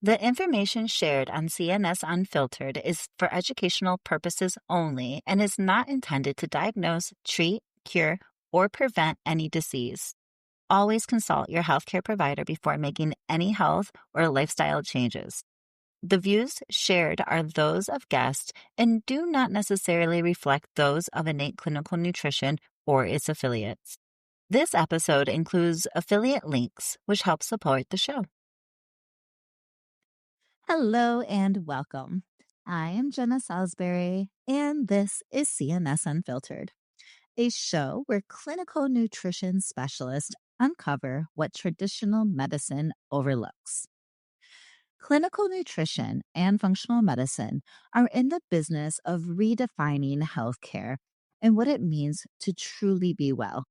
The information shared on CNS Unfiltered is for educational purposes only and is not intended to diagnose, treat, cure, or prevent any disease. Always consult your healthcare provider before making any health or lifestyle changes. The views shared are those of guests and do not necessarily reflect those of Innate Clinical Nutrition or its affiliates. This episode includes affiliate links, which help support the show. Hello and welcome. I am Jenna Salisbury, and this is CNS Unfiltered, a show where clinical nutrition specialists uncover what traditional medicine overlooks. Clinical nutrition and functional medicine are in the business of redefining healthcare and what it means to truly be well.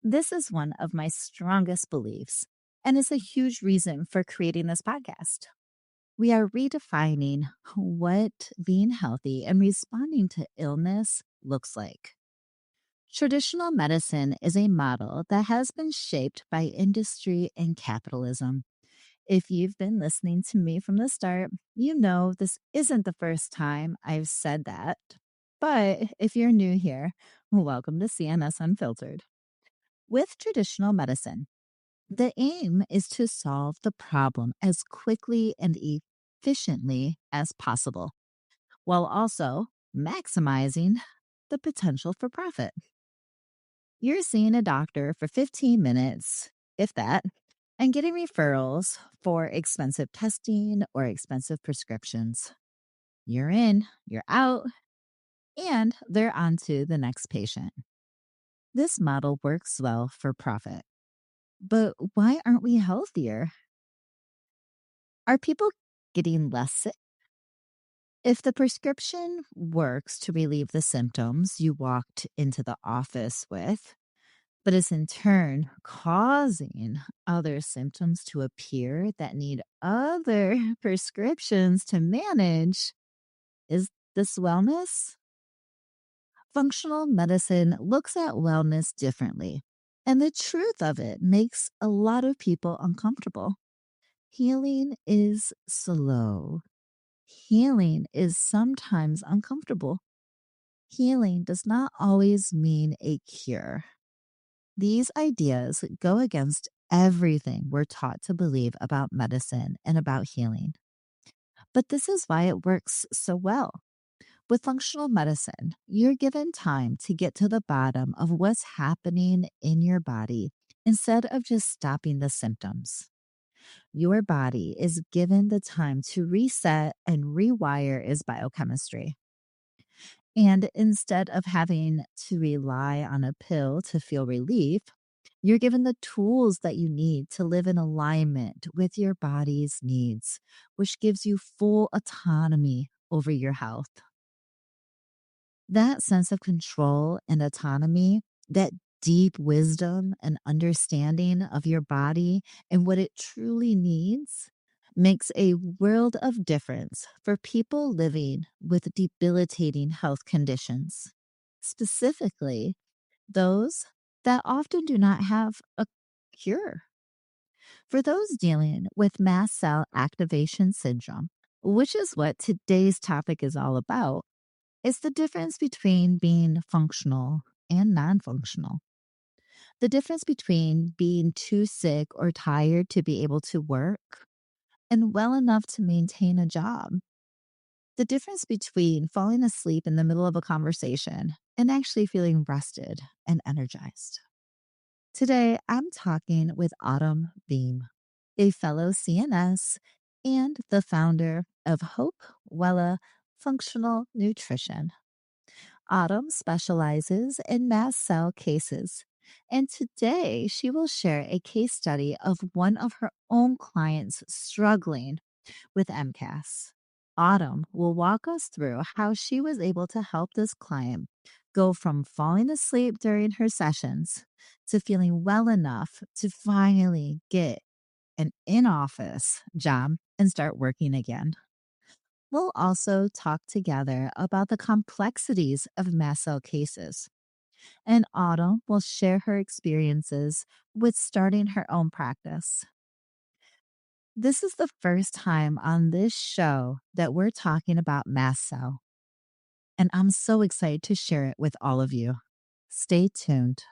This is one of my strongest beliefs and is a huge reason for creating this podcast. We are redefining what being healthy and responding to illness looks like. Traditional medicine is a model that has been shaped by industry and capitalism. If you've been listening to me from the start, you know this isn't the first time I've said that. But if you're new here, welcome to CNS Unfiltered. With traditional medicine, the aim is to solve the problem as quickly and efficiently as possible, while also maximizing the potential for profit. You're seeing a doctor for 15 minutes, if that, and getting referrals for expensive testing or expensive prescriptions. You're in, you're out, and they're on to the next patient. This model works well for profit. But why aren't we healthier? Are people getting less sick? If the prescription works to relieve the symptoms you walked into the office with, but is in turn causing other symptoms to appear that need other prescriptions to manage, is this wellness? Functional medicine looks at wellness differently, and the truth of it makes a lot of people uncomfortable. Healing is slow. Healing is sometimes uncomfortable. Healing does not always mean a cure. These ideas go against everything we're taught to believe about medicine and about healing. But this is why it works so well. With functional medicine, you're given time to get to the bottom of what's happening in your body instead of just stopping the symptoms. Your body is given the time to reset and rewire its biochemistry. And instead of having to rely on a pill to feel relief, you're given the tools that you need to live in alignment with your body's needs, which gives you full autonomy over your health. That sense of control and autonomy, that deep wisdom and understanding of your body and what it truly needs, makes a world of difference for people living with debilitating health conditions, specifically those that often do not have a cure. For those dealing with Mast Cell Activation Syndrome, which is what today's topic is all about, it's the difference between being functional and non functional. The difference between being too sick or tired to be able to work and well enough to maintain a job. The difference between falling asleep in the middle of a conversation and actually feeling rested and energized. Today, I'm talking with Autumn Beam, a fellow CNS and the founder of Hope Wella Functional Nutrition. Autumn specializes in mast cell cases, and today she will share a case study of one of her own clients struggling with MCAS. Autumn will walk us through how she was able to help this client go from falling asleep during her sessions to feeling well enough to finally get an in office job and start working again. We'll also talk together about the complexities of mast cell cases. And Autumn will share her experiences with starting her own practice. This is the first time on this show that we're talking about mast cell, and I'm so excited to share it with all of you. Stay tuned.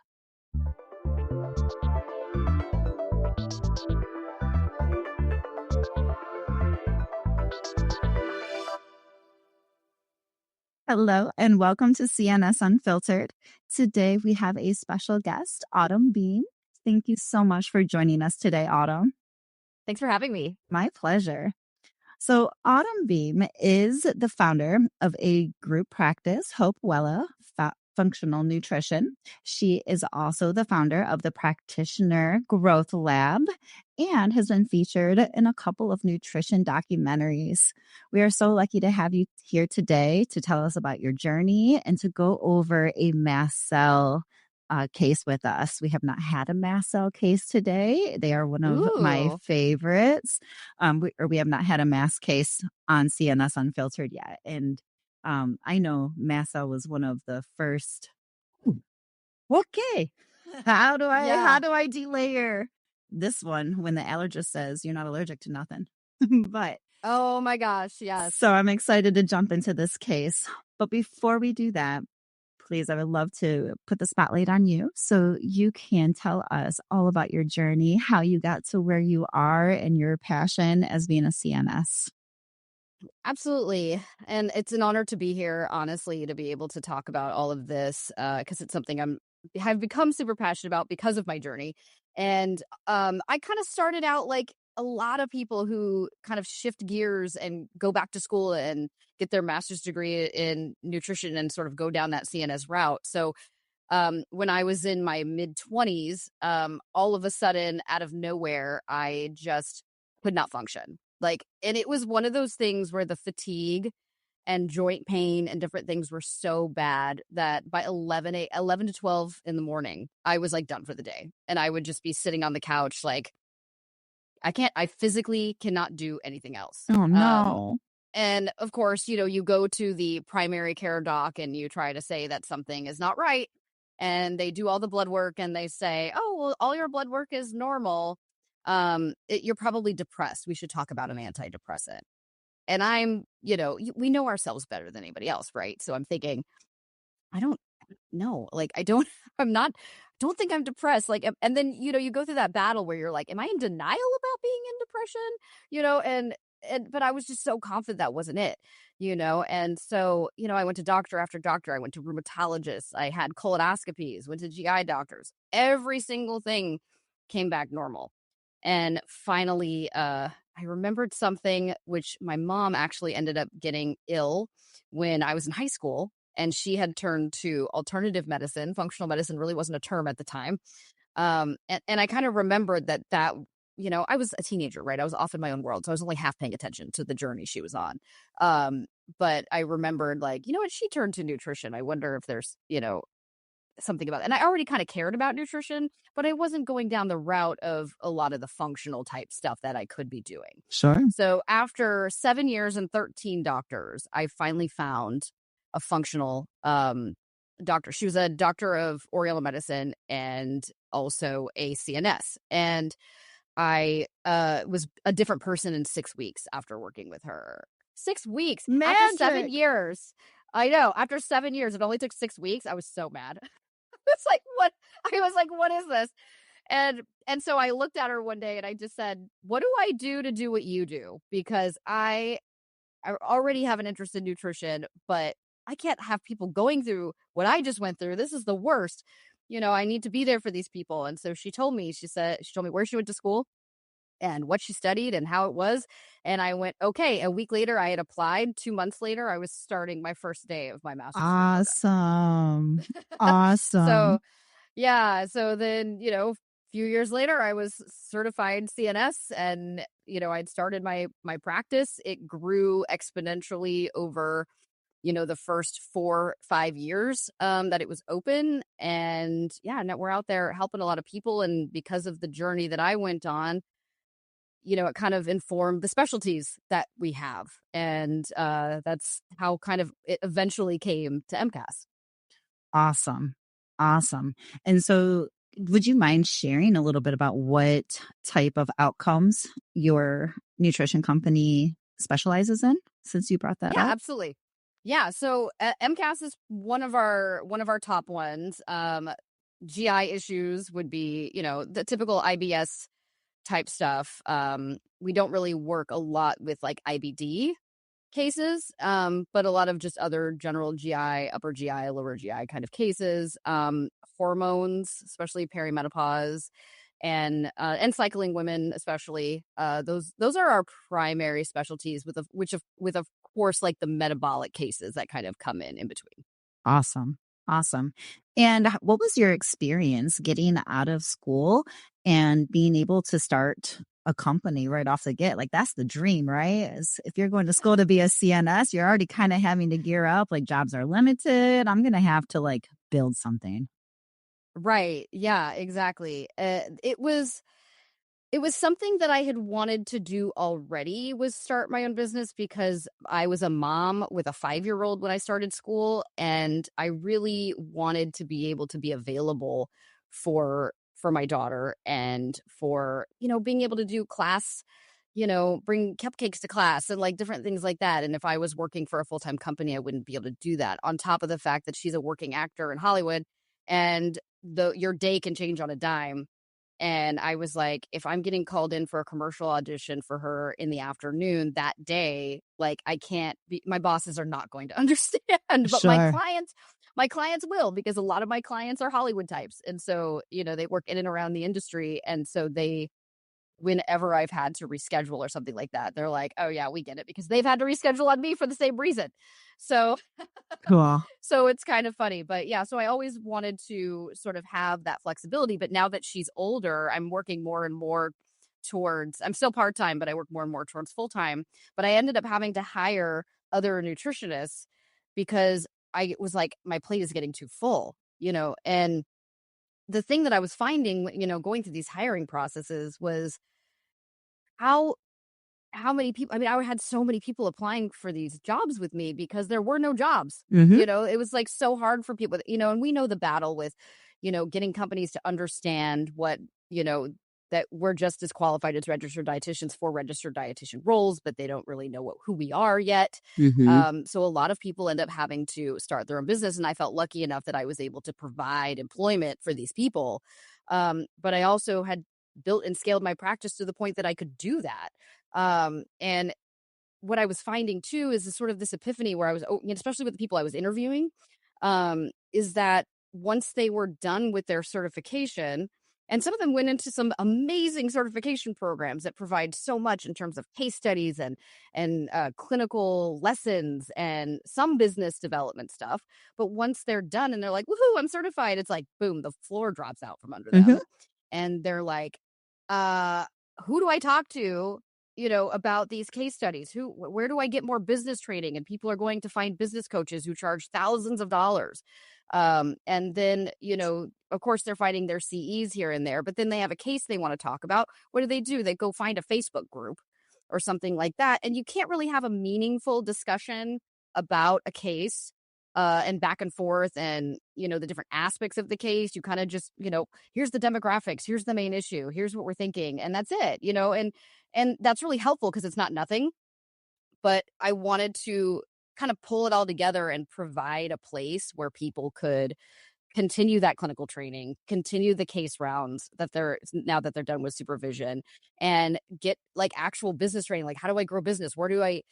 Hello, and welcome to CNS Unfiltered. Today we have a special guest, Autumn Beam. Thank you so much for joining us today, Autumn. Thanks for having me. My pleasure. So, Autumn Beam is the founder of a group practice, Hope Wella Functional Nutrition. She is also the founder of the Practitioner Growth Lab and has been featured in a couple of nutrition documentaries. We are so lucky to have you here today to tell us about your journey and to go over a mast cell case with us. We have not had a mast cell case today. They are one of my favorites. We have not had a mast case on CNS Unfiltered yet. And I know mast cell was one of the first. Okay. How do I delayer this one when the allergist says you're not allergic to nothing? But oh my gosh, yes. So I'm excited to jump into this case. But before we do that, please, I would love to put the spotlight on you so you can tell us all about your journey, how you got to where you are, and your passion as being a CNS. Absolutely. And it's an honor to be here, honestly, to be able to talk about all of this because it's something I've become super passionate about because of my journey. And I kind of started out like a lot of people who kind of shift gears and go back to school and get their master's degree in nutrition and sort of go down that CNS route. So when I was in my mid 20s, all of a sudden, out of nowhere, I just could not function. And it was one of those things where the fatigue and joint pain and different things were so bad that by 11 to 12 in the morning, I was like done for the day. And I would just be sitting on the couch, like, I physically cannot do anything else. Oh, no. And of course, you go to the primary care doc and you try to say that something is not right. And they do all the blood work and they say, oh, well, all your blood work is normal. You're probably depressed. We should talk about an antidepressant. And we know ourselves better than anybody else, right? So I'm thinking, I don't know. Like, don't think I'm depressed. And then, you go through that battle where you're like, am I in denial about being in depression? But I was just so confident that wasn't it, And so, I went to doctor after doctor. I went to rheumatologists. I had colonoscopies, went to GI doctors. Every single thing came back normal. And finally, I remembered something which my mom actually ended up getting ill when I was in high school. And she had turned to alternative medicine. Functional medicine really wasn't a term at the time. And I kind of remembered that, I was a teenager, right? I was off in my own world. So I was only half paying attention to the journey she was on. But I remembered what, she turned to nutrition. I wonder if there's, something about it. And I already kind of cared about nutrition, but I wasn't going down the route of a lot of the functional type stuff that I could be doing. Sure. So after 7 years and 13 doctors, I finally found a functional doctor. She was a doctor of Oriental medicine and also a CNS. And I was a different person in 6 weeks after working with her. 6 weeks. Magic. After 7 years. I know. After 7 years, it only took 6 weeks. I was so mad. It's like, what? I was like, what is this? And so I looked at her one day and I just said, what do I do to do what you do? Because I already have an interest in nutrition, but I can't have people going through what I just went through. This is the worst. I need to be there for these people. And so she told me where she went to school and what she studied and how it was. And I went, okay. A week later, I had applied. 2 months later, I was starting my first day of my master's Awesome. So, yeah. So then, a few years later, I was certified CNS and, I'd started my practice. It grew exponentially over, the first 4-5 years that it was open. And yeah, now we're out there helping a lot of people. And because of the journey that I went on, it kind of informed the specialties that we have. And that's how kind of it eventually came to MCAS. Awesome. And so Would you mind sharing a little bit about what type of outcomes your nutrition company specializes in, since you brought that Yeah, up? absolutely. Yeah, so MCAS is one of our top ones. GI issues would be, the typical IBS type stuff. We don't really work a lot with like IBD cases, but a lot of just other general GI, upper GI, lower GI kind of cases. Hormones, especially perimenopause, and cycling women, especially. Those are our primary specialties, with of course like the metabolic cases that kind of come in between. Awesome. Awesome. And what was your experience getting out of school and being able to start a company right off the get? Like, that's the dream, right? If you're going to school to be a CNS, you're already kind of having to gear up. Like, jobs are limited. I'm going to have to like build something. Right. Yeah, exactly. It was something that I had wanted to do already, was start my own business, because I was a mom with a 5-year-old when I started school, and I really wanted to be able to be available for my daughter, and for, being able to do class, bring cupcakes to class and like different things like that. And if I was working for a full-time company, I wouldn't be able to do that. On top of the fact that she's a working actor in Hollywood, and your day can change on a dime. And I was like, if I'm getting called in for a commercial audition for her in the afternoon that day, like, I can't be, my bosses are not going to understand, but Sure. my clients will, because a lot of my clients are Hollywood types. And so, they work in and around the industry. And so whenever I've had to reschedule or something like that, they're like, oh yeah, we get it, because they've had to reschedule on me for the same reason. So Cool. so it's kind of funny, but yeah, so I always wanted to sort of have that flexibility, but now that she's older, I'm working more and more towards, I'm still part-time, but I work more and more towards full-time. But I ended up having to hire other nutritionists, because I was like, my plate is getting too full, and the thing that I was finding, going through these hiring processes, was how how many people, I mean, I had so many people applying for these jobs with me, because there were no jobs. Hmm. It was like so hard for people, and we know the battle with, getting companies to understand you know, that we're just as qualified as registered dietitians for registered dietitian roles, but they don't really know who we are yet. Hmm. So a lot of people end up having to start their own business. And I felt lucky enough that I was able to provide employment for these people. But I also had built and scaled my practice to the point that I could do that. And what I was finding too is this epiphany where especially with the people I was interviewing, is that once they were done with their certification, and some of them went into some amazing certification programs that provide so much in terms of case studies and clinical lessons and some business development stuff. But once they're done and they're like, "Woohoo, I'm certified!" It's like boom, the floor drops out from under Hmm. them, and they're like, "Uh, who do I talk to, about these case studies? Where do I get more business training?" And people are going to find business coaches who charge thousands of dollars. And then, of course, they're finding their CEs here and there, but then they have a case they want to talk about. What do? They go find a Facebook group or something like that. And you can't really have a meaningful discussion about a case, and back and forth, and, the different aspects of the case. You kind of just, here's the demographics, here's the main issue, here's what we're thinking, and that's it, and that's really helpful because it's not nothing. But I wanted to kind of pull it all together and provide a place where people could continue that clinical training, continue the case rounds that they're now that they're done with supervision, and get like actual business training. Like, how do I grow business? Where do I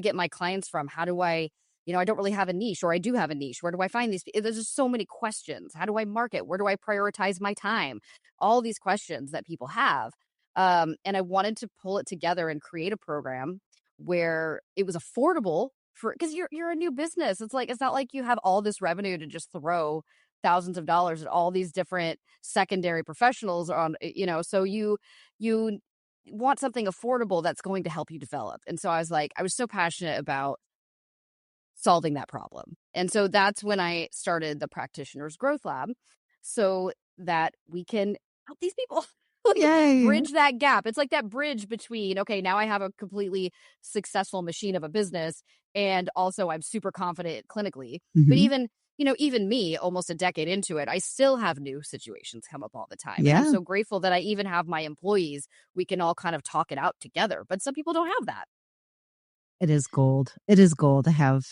get my clients from? How do I, I don't really have a niche, or I do have a niche. Where do I find these? There's just so many questions. How do I market? Where do I prioritize my time? All these questions that people have. And I wanted to pull it together and create a program where it was affordable for, because you're a new business. It's like, it's not like you have all this revenue to just throw thousands of dollars at all these different secondary professionals on, so you want something affordable that's going to help you develop. And so I was so passionate about solving that problem. And so that's when I started the Practitioner's Growth Lab, so that we can help these people like Yay. bridge that gap. It's like that bridge between, okay, now I have a completely successful machine of a business, and also I'm super confident clinically. But Hmm. even me, almost a decade into it, I still have new situations come up all the time. And I'm Yeah. so grateful that I even have my employees. We can all kind of talk it out together. But some people don't have that. It is gold. It is gold to have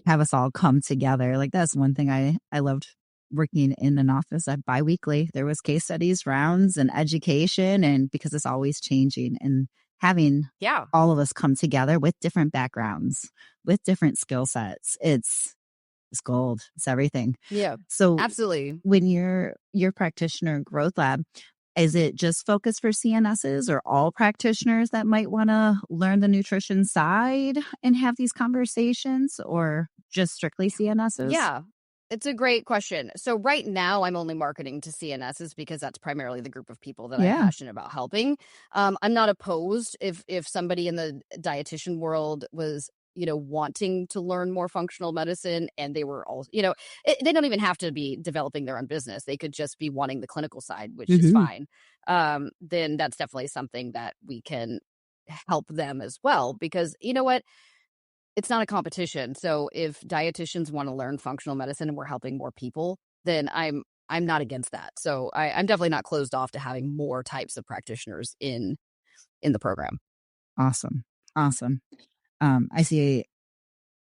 us all come together. Like, that's one thing I loved working in an office at biweekly. There was case studies, rounds, and education, and because it's always changing, and having Yeah. all of us come together with different backgrounds, with different skill sets. It's gold. It's everything. Yeah. So Absolutely. when your practitioner growth lab, is it just focused for CNSs or all practitioners that might want to learn the nutrition side and have these conversations, or just strictly CNSs? Yeah. It's a great question. So right now I'm only marketing to CNSs because that's primarily the group of people that I'm Yeah. passionate about helping. I'm not opposed if somebody in the dietitian world was, wanting to learn more functional medicine and they were all, they don't even have to be developing their own business. They could just be wanting the clinical side, which is Hmm. fine. Then that's definitely something that we can help them as well because you know what? It's not a competition. So if dietitians want to learn functional medicine and we're helping more people, then I'm not against that. So I'm definitely not closed off to having more types of practitioners in the program. Awesome. Awesome. I see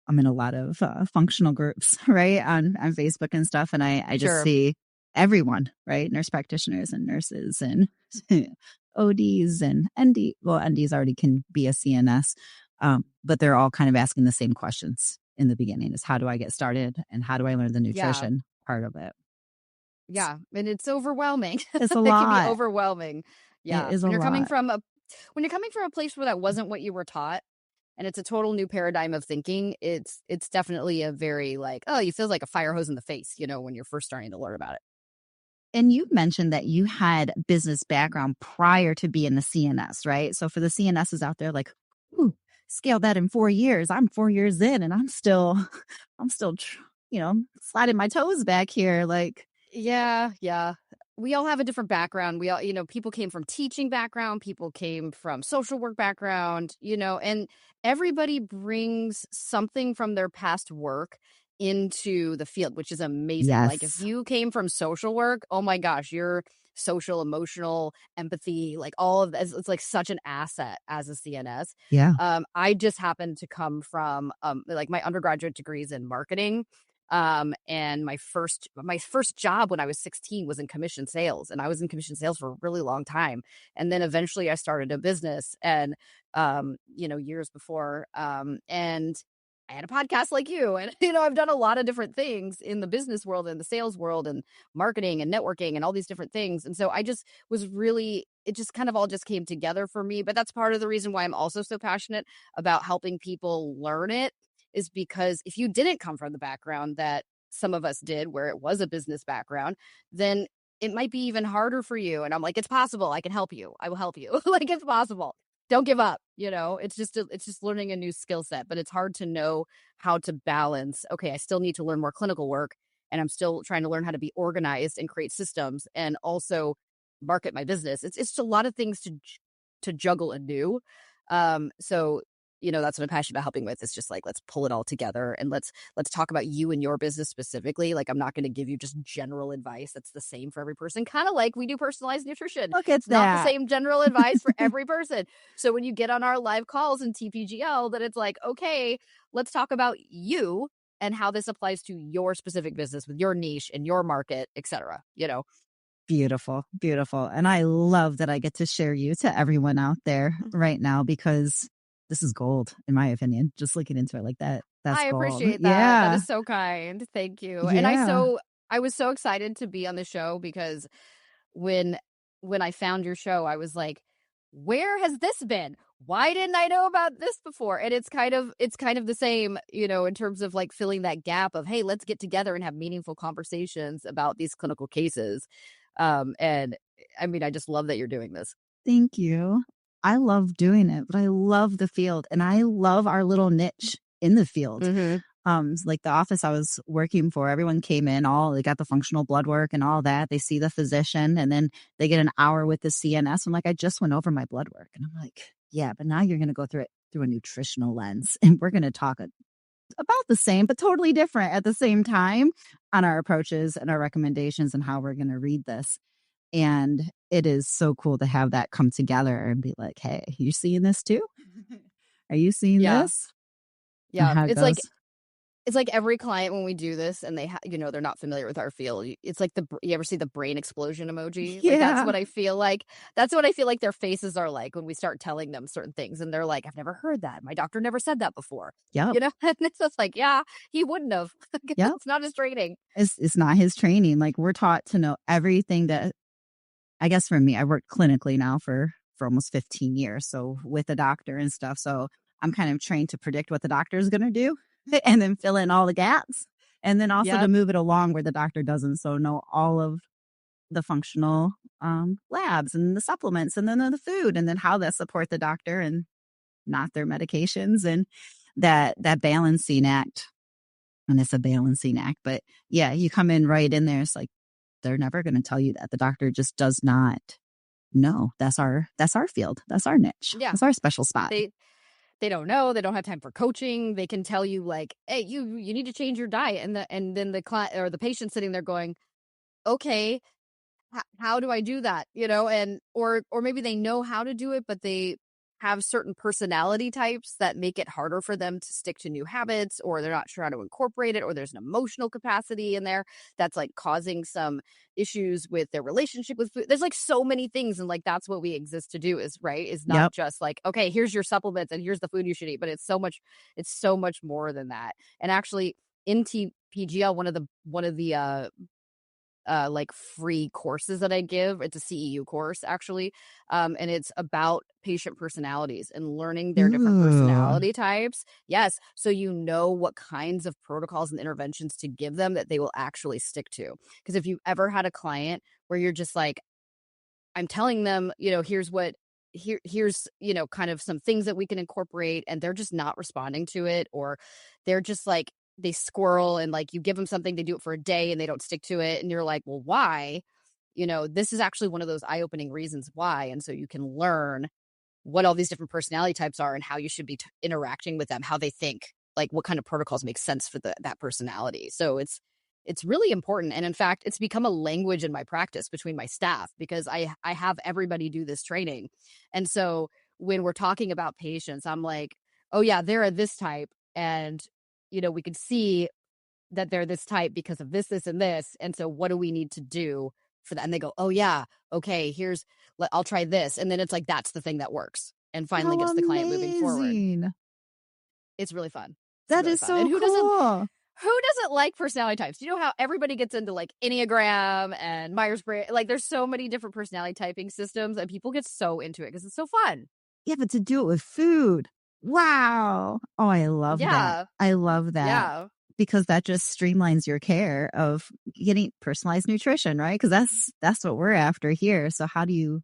I'm in a lot of functional groups, right, on Facebook and stuff, and I just Sure. see everyone, right, nurse practitioners and nurses and ODs and ND. Well, NDs already can be a CNS, but they're all kind of asking the same questions in the beginning: is how do I get started and how do I learn the Yeah. nutrition part of it? It's, Yeah. And it's overwhelming. it's a It can be lot. overwhelming. It Yeah. is a lot. When you're coming from a place where that wasn't what you were taught and it's a total new paradigm of thinking, it's definitely a very like, oh, you feel like a fire hose in the face, when you're first starting to learn about it. And you mentioned that you had business background prior to being the CNS, right? So for the CNSs out there, like, ooh, scale that in 4 years. I'm 4 years in, and I'm still, I'm still, sliding my toes back here. Like, Yeah, yeah. We all have a different background. We all, people came from teaching background, people came from social work background, and everybody brings something from their past work into the field, which is amazing. Like if yes, you came from social work, oh my gosh, your social, emotional, empathy, like all of this, it's like such an asset as a CNS. yeah, I just happened to come from like my undergraduate degrees in marketing, and my first job when I was 16 was in commission sales, and I was in commission sales for a really long time. And then eventually I started a business and years before and I had a podcast like you and I've done a lot of different things in the business world and the sales world and marketing and networking and all these different things. And so I just was really it just kind of all just came together for me, but that's part of the reason why I'm also so passionate about helping people learn it is because if you didn't come from the background that some of us did, where it was a business background, then it might be even harder for you. And I'm like, it's possible. I can help you. I will help you. Like it's possible. Don't give up. It's just learning a new skill set, but it's hard to know how to balance. Okay, I still need to learn more clinical work, and I'm still trying to learn how to be organized and create systems, and also market my business. It's just a lot of things to juggle and do. So that's what I'm passionate about helping with. It's just like, let's pull it all together and let's talk about you and your business specifically. Like, I'm not going to give you just general advice that's the same for every person. Kind of like we do personalized nutrition. look at It's not the that. same general advice for every person. So when you get on our live calls in TPGL, that it's like, okay, let's talk about you and how this applies to your specific business with your niche and your market, etc. Beautiful, beautiful. And I love that I get to share you to everyone out there right now, because this is gold, in my opinion. Just looking into it like that, that's I gold. appreciate that. That Yeah. is so kind. Thank you. And Yeah. I was so excited to be on the show because when I found your show, I was like, where has this been? Why didn't I know about this before? And it's kind of the same, in terms of like filling that gap of, hey, let's get together and have meaningful conversations about these clinical cases. And I mean, I just love that you're doing this. Thank you. I love doing it, but I love the field and I love our little niche in the field. Mhm. Like the office I was working for, everyone came in, they got the functional blood work and all that. They see the physician and then they get an hour with the CNS. I'm like, I just went over my blood work. And I'm like, yeah, but now you're going to go through it through a nutritional lens and we're going to talk about the same, but totally different at the same time on our approaches and our recommendations and how we're going to read this. And it is so cool to have that come together and be like, hey, you seeing this too? Are you seeing Yeah. this? And Yeah. how it goes. It's like every client when we do this and they they're not familiar with our field. It's like you ever see the brain explosion emoji? Like Yeah. that's what I feel like their faces are like when we start telling them certain things and they're like, I've never heard that. My doctor never said that before. Yep. And it's just like, yeah, he wouldn't have. Yep. It's not his training. It's not his training. Like we're taught to know everything that, I guess for me, I worked clinically now for almost 15 years. So with a doctor and stuff. So I'm kind of trained to predict what the doctor is going to do and then fill in all the gaps. And then also to Yep. move it along where the doctor doesn't. So know all of the functional labs and the supplements and then the food and then how that support the doctor and not their medications and that balancing act. And it's a balancing act. But yeah, you come in right in there. It's like, they're never going to tell you that. The doctor just does not know. That's our field. That's our niche. Yeah. That's our special spot. They don't know. They don't have time for coaching. They can tell you like, hey, you need to change your diet. And then the client or the patient sitting there going, okay, how do I do that? And or maybe they know how to do it, but they have certain personality types that make it harder for them to stick to new habits, or they're not sure how to incorporate it, or there's an emotional capacity in there that's like causing some issues with their relationship with food. There's like so many things, and like that's what we exist to do is not Yep. just like, okay, here's your supplements and here's the food you should eat, but it's so much more than that. And actually in TPGL, one of the like free courses that I give. It's a CEU course actually. And it's about patient personalities and learning their different Ooh. personality types. Yes. So you know what kinds of protocols and interventions to give them that they will actually stick to. Because if you ever had a client where you're just like, I'm telling them, here's, kind of some things that we can incorporate and they're just not responding to it, or they're just like, they squirrel and like you give them something, they do it for a day and they don't stick to it. And you're like, well, why? This is actually one of those eye-opening reasons why. And so you can learn what all these different personality types are and how you should be interacting with them, how they think, like what kind of protocols make sense for that personality. So it's really important. And in fact, it's become a language in my practice between my staff because I have everybody do this training. And so when we're talking about patients, I'm like, oh yeah, they're this type. And, we could see that they're this type because of this, this, and this. And so what do we need to do for that? And they go, oh yeah, okay, I'll try this. And then it's like, that's the thing that works and finally How gets the client moving forward. amazing. It's really fun. It's That really is fun. so And cool. who doesn't like personality types? You know how everybody gets into like Enneagram and Myers-Briggs? Like there's so many different personality typing systems and people get so into it because it's so fun. Yeah, but to do it with food. Wow. Oh, I love that. Yeah. I love that. Yeah. Because that just streamlines your care of getting personalized nutrition, right? Because that's what we're after here. So how do you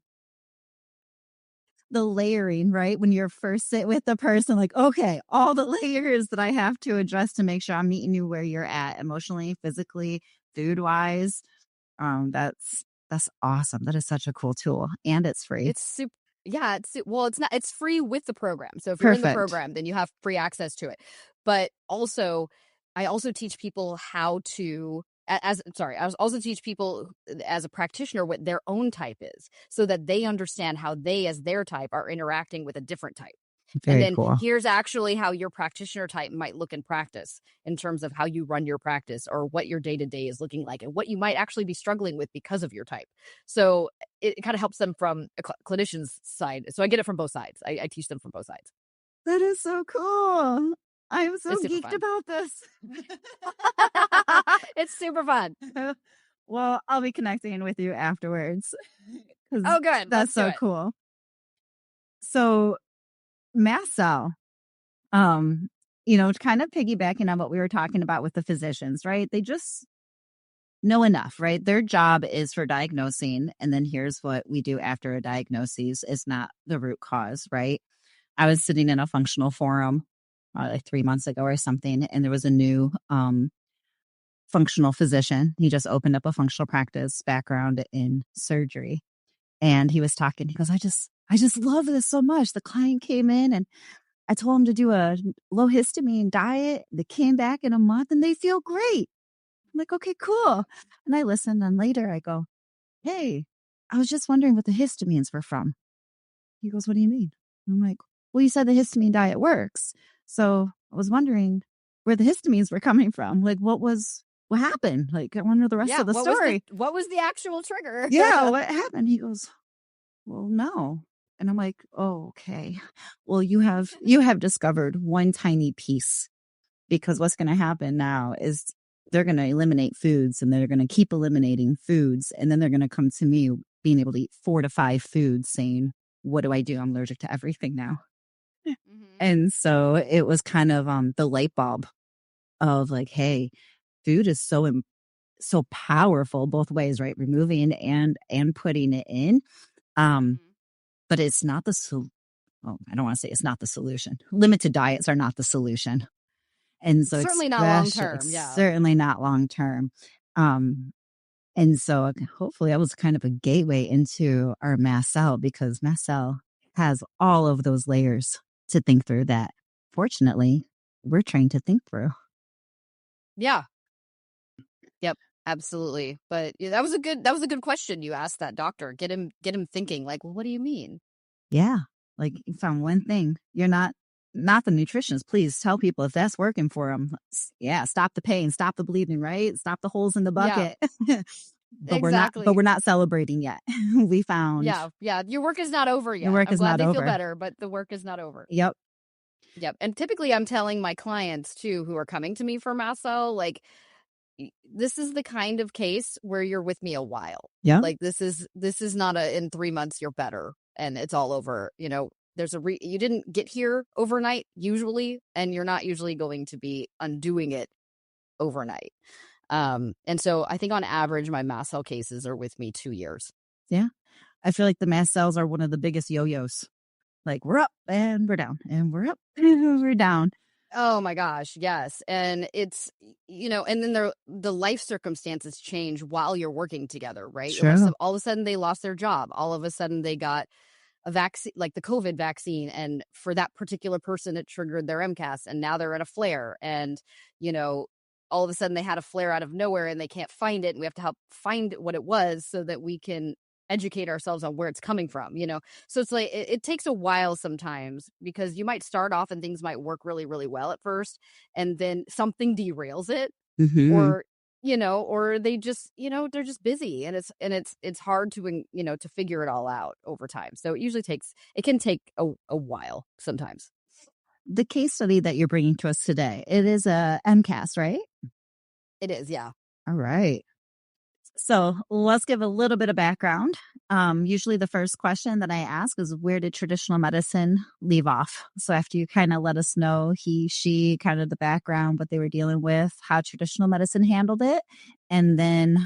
the layering, right? When you're first sit with the person, like, okay, all the layers that I have to address to make sure I'm meeting you where you're at emotionally, physically, food wise. That's awesome. That is such a cool tool. And it's free. It's super. Yeah, well, it's not. It's free with the program. So if you're in the Perfect. program, then you have free access to it. But also, I also teach people how to. I also teach people as a practitioner what their own type is, so that they understand how they, as their type, are interacting with a different type. And Very then cool. here's actually how your practitioner type might look in practice in terms of how you run your practice or what your day to day is looking like and what you might actually be struggling with because of your type. So it kind of helps them from a clinician's side. So I get it from both sides. I teach them from both sides. That is so cool. I'm so It's super geeked fun. about this. It's super fun. Well, I'll be connecting with you afterwards because Oh, good. that's Let's do so it. cool. So, mast cell, kind of piggybacking on what we were talking about with the physicians, right? They just know enough, right? Their job is for diagnosing. And then here's what we do after a diagnosis is not the root cause, right? I was sitting in a functional forum like 3 months ago or something, and there was a new functional physician. He just opened up a functional practice background in surgery. And he was talking, he goes, I just love this so much. The client came in and I told them to do a low histamine diet. They came back in a month and they feel great. I'm like, okay, cool. And I listened. And later I go, hey, I was just wondering what the histamines were from. He goes, what do you mean? I'm like, well, you said the histamine diet works. So I was wondering where the histamines were coming from. Like, what happened? Like, I want to know the rest Yeah, of the story. what was the actual trigger? Yeah, what happened? He goes, well, no. And I'm like, oh, okay. Well, you have discovered one tiny piece, because what's going to happen now is they're going to eliminate foods and they're going to keep eliminating foods. And then they're going to come to me being able to eat 4 to 5 foods saying, what do I do? I'm allergic to everything now. Mhm. And so it was kind of the light bulb of like, hey, food is so powerful both ways, right? Removing and putting it in. Um, Mhm. but it's not well, I don't want to say it's not the solution. Limited diets are not the solution. And so Certainly not long especially, term, it's yeah. certainly not long term. Um, and so hopefully that was kind of a gateway into our mast cell, because mast cell has all of those layers to think through that fortunately we're trained to think through. Yeah. Yep, absolutely. But yeah, that was a good question you asked that doctor. Get him thinking like, well, what do you mean? Yeah. Like you found one thing. You're not the nutritionist. Please tell people if that's working for them. Yeah. Stop the pain, stop the bleeding, right? Stop the holes in the Yeah, bucket. But exactly. we're not celebrating yet. We found Yeah, yeah. Your work is not over your yet. work I'm is glad not they feel over. better, but the work is not over. Yep. Yep. And typically I'm telling my clients too who are coming to me for mast cell, like this is the kind of case where you're with me a while. Yep. Like this is not a in 3 months you're better and it's all over. There's you didn't get here overnight usually, and you're not usually going to be undoing it overnight. And so I think on average my mast cell cases are with me 2 years. Yeah. I feel like the mast cells are one of the biggest yo-yos. Like we're up and we're down and we're up and we're down. Oh my gosh, yes. And it's and then the life circumstances change while you're working together, right? Like Sure. all of a sudden they lost their job. All of a sudden they got a vaccine, like the COVID vaccine, and for that particular person it triggered their MCAS, and now they're in a flare, and you know all of a sudden they had a flare out of nowhere and they can't find it, and we have to help find what it was so that we can educate ourselves on where it's coming from. So it's like it takes a while sometimes, because you might start off and things might work really really well at first, and then something derails it, Hmm. or or they just they're just busy, and it's hard to to figure it all out over time. So it can take a while sometimes. The case study that you're bringing to us today, it is a MCAS, right? It is, yeah. All right. So let's give a little bit of background. Usually the first question that I ask is, where did traditional medicine leave off? So after you kind of let us know he, she, kind of the background, what they were dealing with, how traditional medicine handled it, and then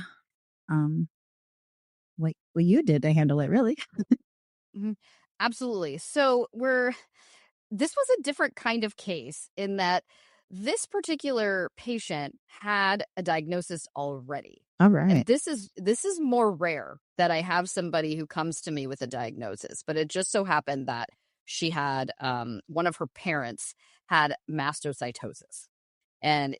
um, what you did to handle it, really. Mhm. Absolutely. So this was a different kind of case in that this particular patient had a diagnosis already. All And right. this is more rare that I have somebody who comes to me with a diagnosis, but it just so happened that she had one of her parents had mastocytosis. And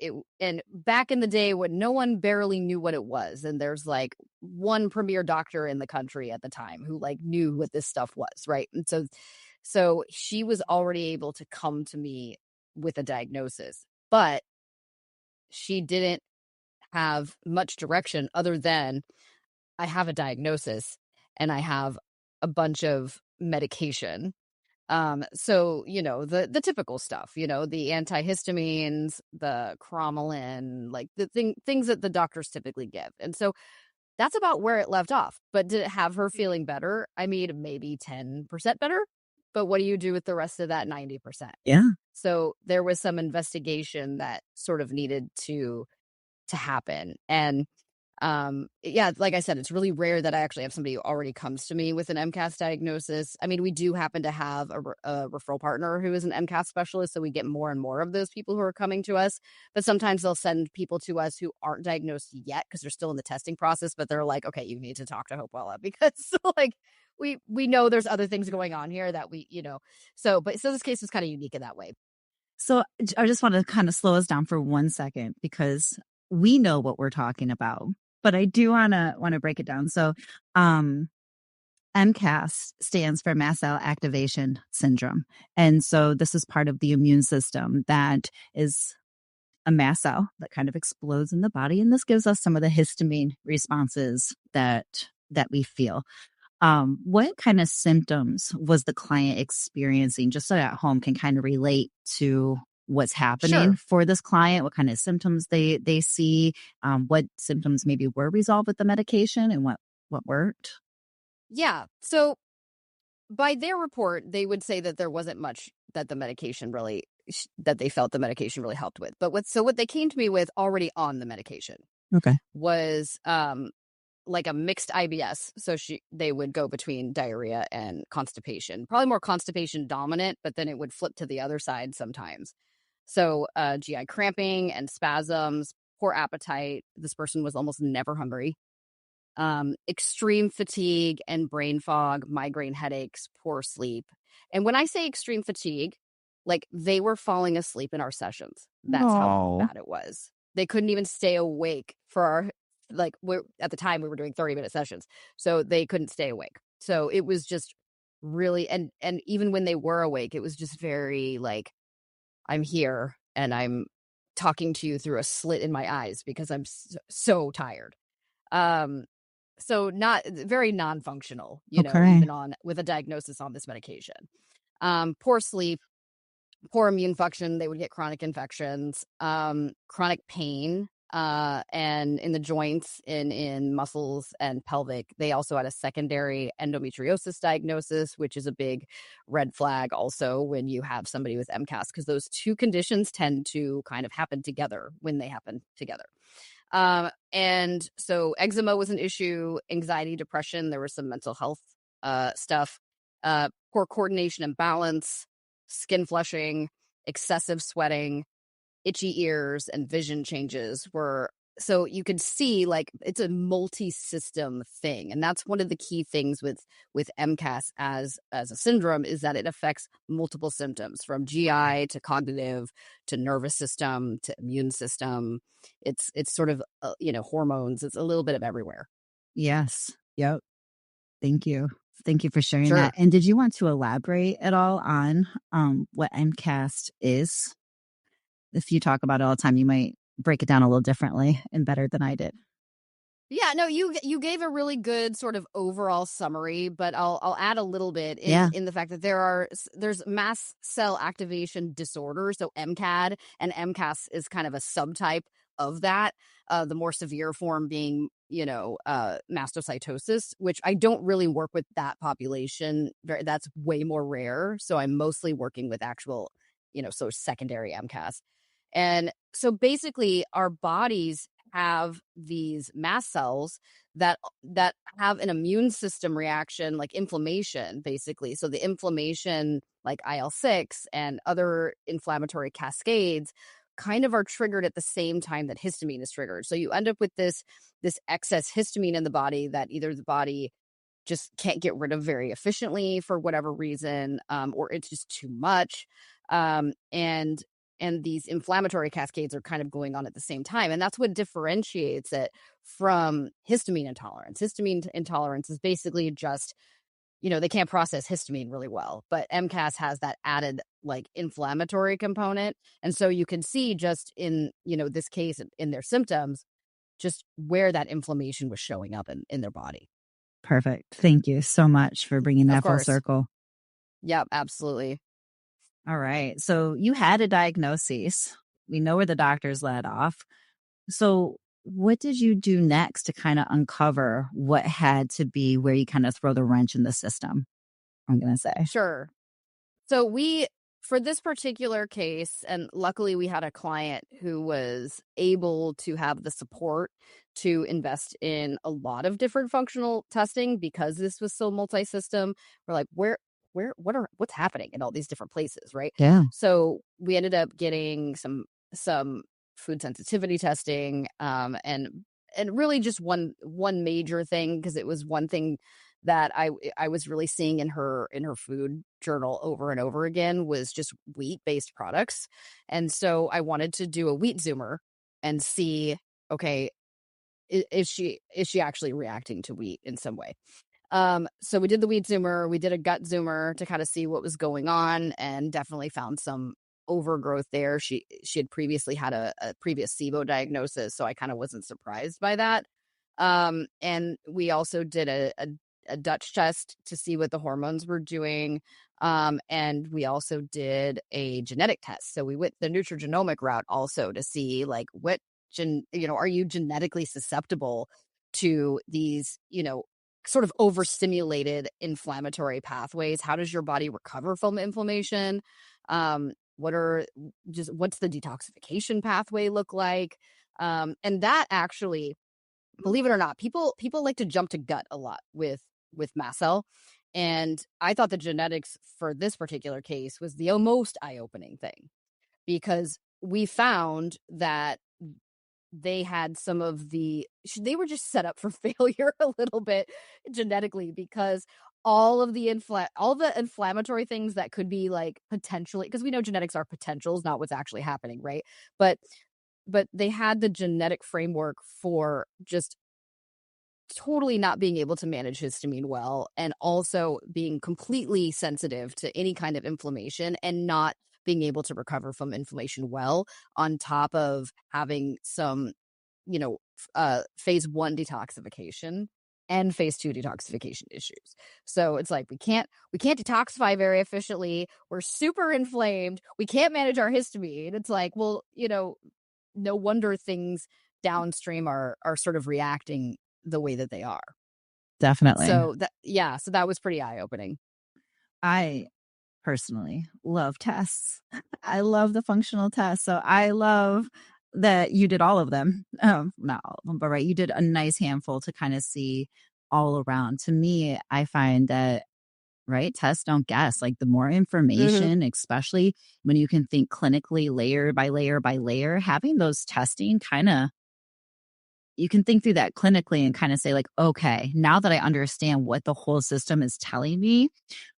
back in the day when no one barely knew what it was, and there's like one premier doctor in the country at the time who like knew what this stuff was, right? And so she was already able to come to me with a diagnosis, but she didn't have much direction other than, I have a diagnosis and I have a bunch of medication. So the typical stuff, the antihistamines, the cromolyn, like the things that the doctors typically give. And so that's about where it left off. But did it have her feeling better? I mean, maybe 10% better. But what do you do with the rest of that 90%? Yeah. So there was some investigation that sort of needed to happen. And Yeah, like I said, it's really rare that I actually have somebody who already comes to me with an MCAS diagnosis. I mean, we do happen to have a referral partner who is an MCAS specialist, so we get more and more of those people who are coming to us. But sometimes they'll send people to us who aren't diagnosed yet because they're still in the testing process, but they're like, okay, you need to talk to Hope Wella because like we know there's other things going on here that so this case is kind of unique in that way. So I just want to kind of slow us down for 1 second because we know what we're talking about, but I do want to break it down. So, MCAS stands for Mast Cell Activation Syndrome, and so this is part of the immune system that is a mast cell that kind of explodes in the body, and this gives us some of the histamine responses that we feel. What kind of symptoms was the client experiencing, just so at home can kind of relate to what's happening Sure. for this client? What kind of symptoms they see? What symptoms maybe were resolved with the medication, and what worked? Yeah. So by their report, they would say that there wasn't much that the medication really that they felt the medication really helped with. But what they came to me with already on the medication Okay. was like a mixed IBS. So they would go between diarrhea and constipation, probably more constipation dominant, but then it would flip to the other side sometimes. So GI cramping and spasms, poor appetite. This person was almost never hungry. Extreme fatigue and brain fog, migraine headaches, poor sleep. And when I say extreme fatigue, like they were falling asleep in our sessions. That's how Oh, bad it was. They couldn't even stay awake for our, at the time we were doing 30-minute sessions. So they couldn't stay awake. So it was just really, and even when they were awake, it was just very like, I'm here and I'm talking to you through a slit in my eyes because I'm so tired. Um, so not very non-functional, okay. even on with a diagnosis on this medication. Poor sleep, poor immune function, they would get chronic infections, chronic pain, and in the joints, in muscles and pelvic. They also had a secondary endometriosis diagnosis, which is a big red flag also when you have somebody with MCAS, because those two conditions tend to kind of happen together when they happen together. And so eczema was an issue, anxiety, depression. There was some mental health stuff, poor coordination and balance, skin flushing, excessive sweating, itchy ears, and vision changes were. So you could see like it's a multi-system thing. And that's one of the key things with MCAS as a syndrome is that it affects multiple symptoms from GI to cognitive to nervous system to immune system. It's sort of hormones. It's a little bit of everywhere. Yes. Yep. Thank you. Thank you for sharing that. Sure. And did you want to elaborate at all on what MCAS is? If you talk about it all the time, you might break it down a little differently and better than I did. Yeah, no, you gave a really good sort of overall summary, but I'll add a little bit Yeah. in the fact that there's mast cell activation disorder, so MCAD, and MCAS is kind of a subtype of that. The more severe form being, mastocytosis, which I don't really work with that population. That's way more rare. So I'm mostly working with actual, so secondary MCAS. And so basically our bodies have these mast cells that have an immune system reaction like inflammation basically. So the inflammation like IL-6 and other inflammatory cascades kind of are triggered at the same time that histamine is triggered. So you end up with this excess histamine in the body that either the body just can't get rid of very efficiently for whatever reason, or it's just too much. And these inflammatory cascades are kind of going on at the same time. And that's what differentiates it from histamine intolerance. Histamine intolerance is basically just, they can't process histamine really well, but MCAS has that added like inflammatory component. And so you can see just in, this case in their symptoms, just where that inflammation was showing up in their body. Perfect. Thank you so much for bringing Of that full course. circle. Yep, absolutely. All right. So you had a diagnosis. We know where the doctors led off. So what did you do next to kind of uncover what had to be where you kind of throw the wrench in the system? I'm going to say. Sure. So for this particular case, and luckily we had a client who was able to have the support to invest in a lot of different functional testing because this was so multi-system. We're like, what's happening in all these different places, right? Yeah. So we ended up getting some food sensitivity testing, and really just one major thing, because it was one thing that I was really seeing in her food journal over and over again, was just wheat-based products. And so I wanted to do a wheat zoomer and see, okay, is she actually reacting to wheat in some way? So we did the wheat zoomer, we did a gut zoomer to kind of see what was going on, and definitely found some overgrowth there. She had previously had a previous SIBO diagnosis, so I kind of wasn't surprised by that. And we also did a Dutch test to see what the hormones were doing. And we also did a genetic test. So we went the nutrigenomic route also to see, like, what are you genetically susceptible to these, sort of overstimulated inflammatory pathways? How does your body recover from inflammation? What's the detoxification pathway look like? And that actually, believe it or not, people like to jump to gut a lot with mast cell. And I thought the genetics for this particular case was the most eye-opening thing, because we found that they had some of they were just set up for failure a little bit genetically, because all the inflammatory things that could be, like, potentially, because we know genetics are potentials, not what's actually happening, right? But they had the genetic framework for just totally not being able to manage histamine well, and also being completely sensitive to any kind of inflammation and not being able to recover from inflammation well, on top of having some, phase 1 detoxification and phase 2 detoxification issues. So it's like, we can't detoxify very efficiently. We're super inflamed. We can't manage our histamine. It's like, well, no wonder things downstream are sort of reacting the way that they are. Definitely. So that was pretty eye-opening. I personally love tests. I love the functional tests. So I love that you did all of them. Not all of them, but right, you did a nice handful to kind of see all around. To me, I find that, right, tests don't guess. Like, the more Mhm. information, especially when you can think clinically layer by layer by layer, having those testing kind of, you can think through that clinically and kind of say, like, okay, now that I understand what the whole system is telling me,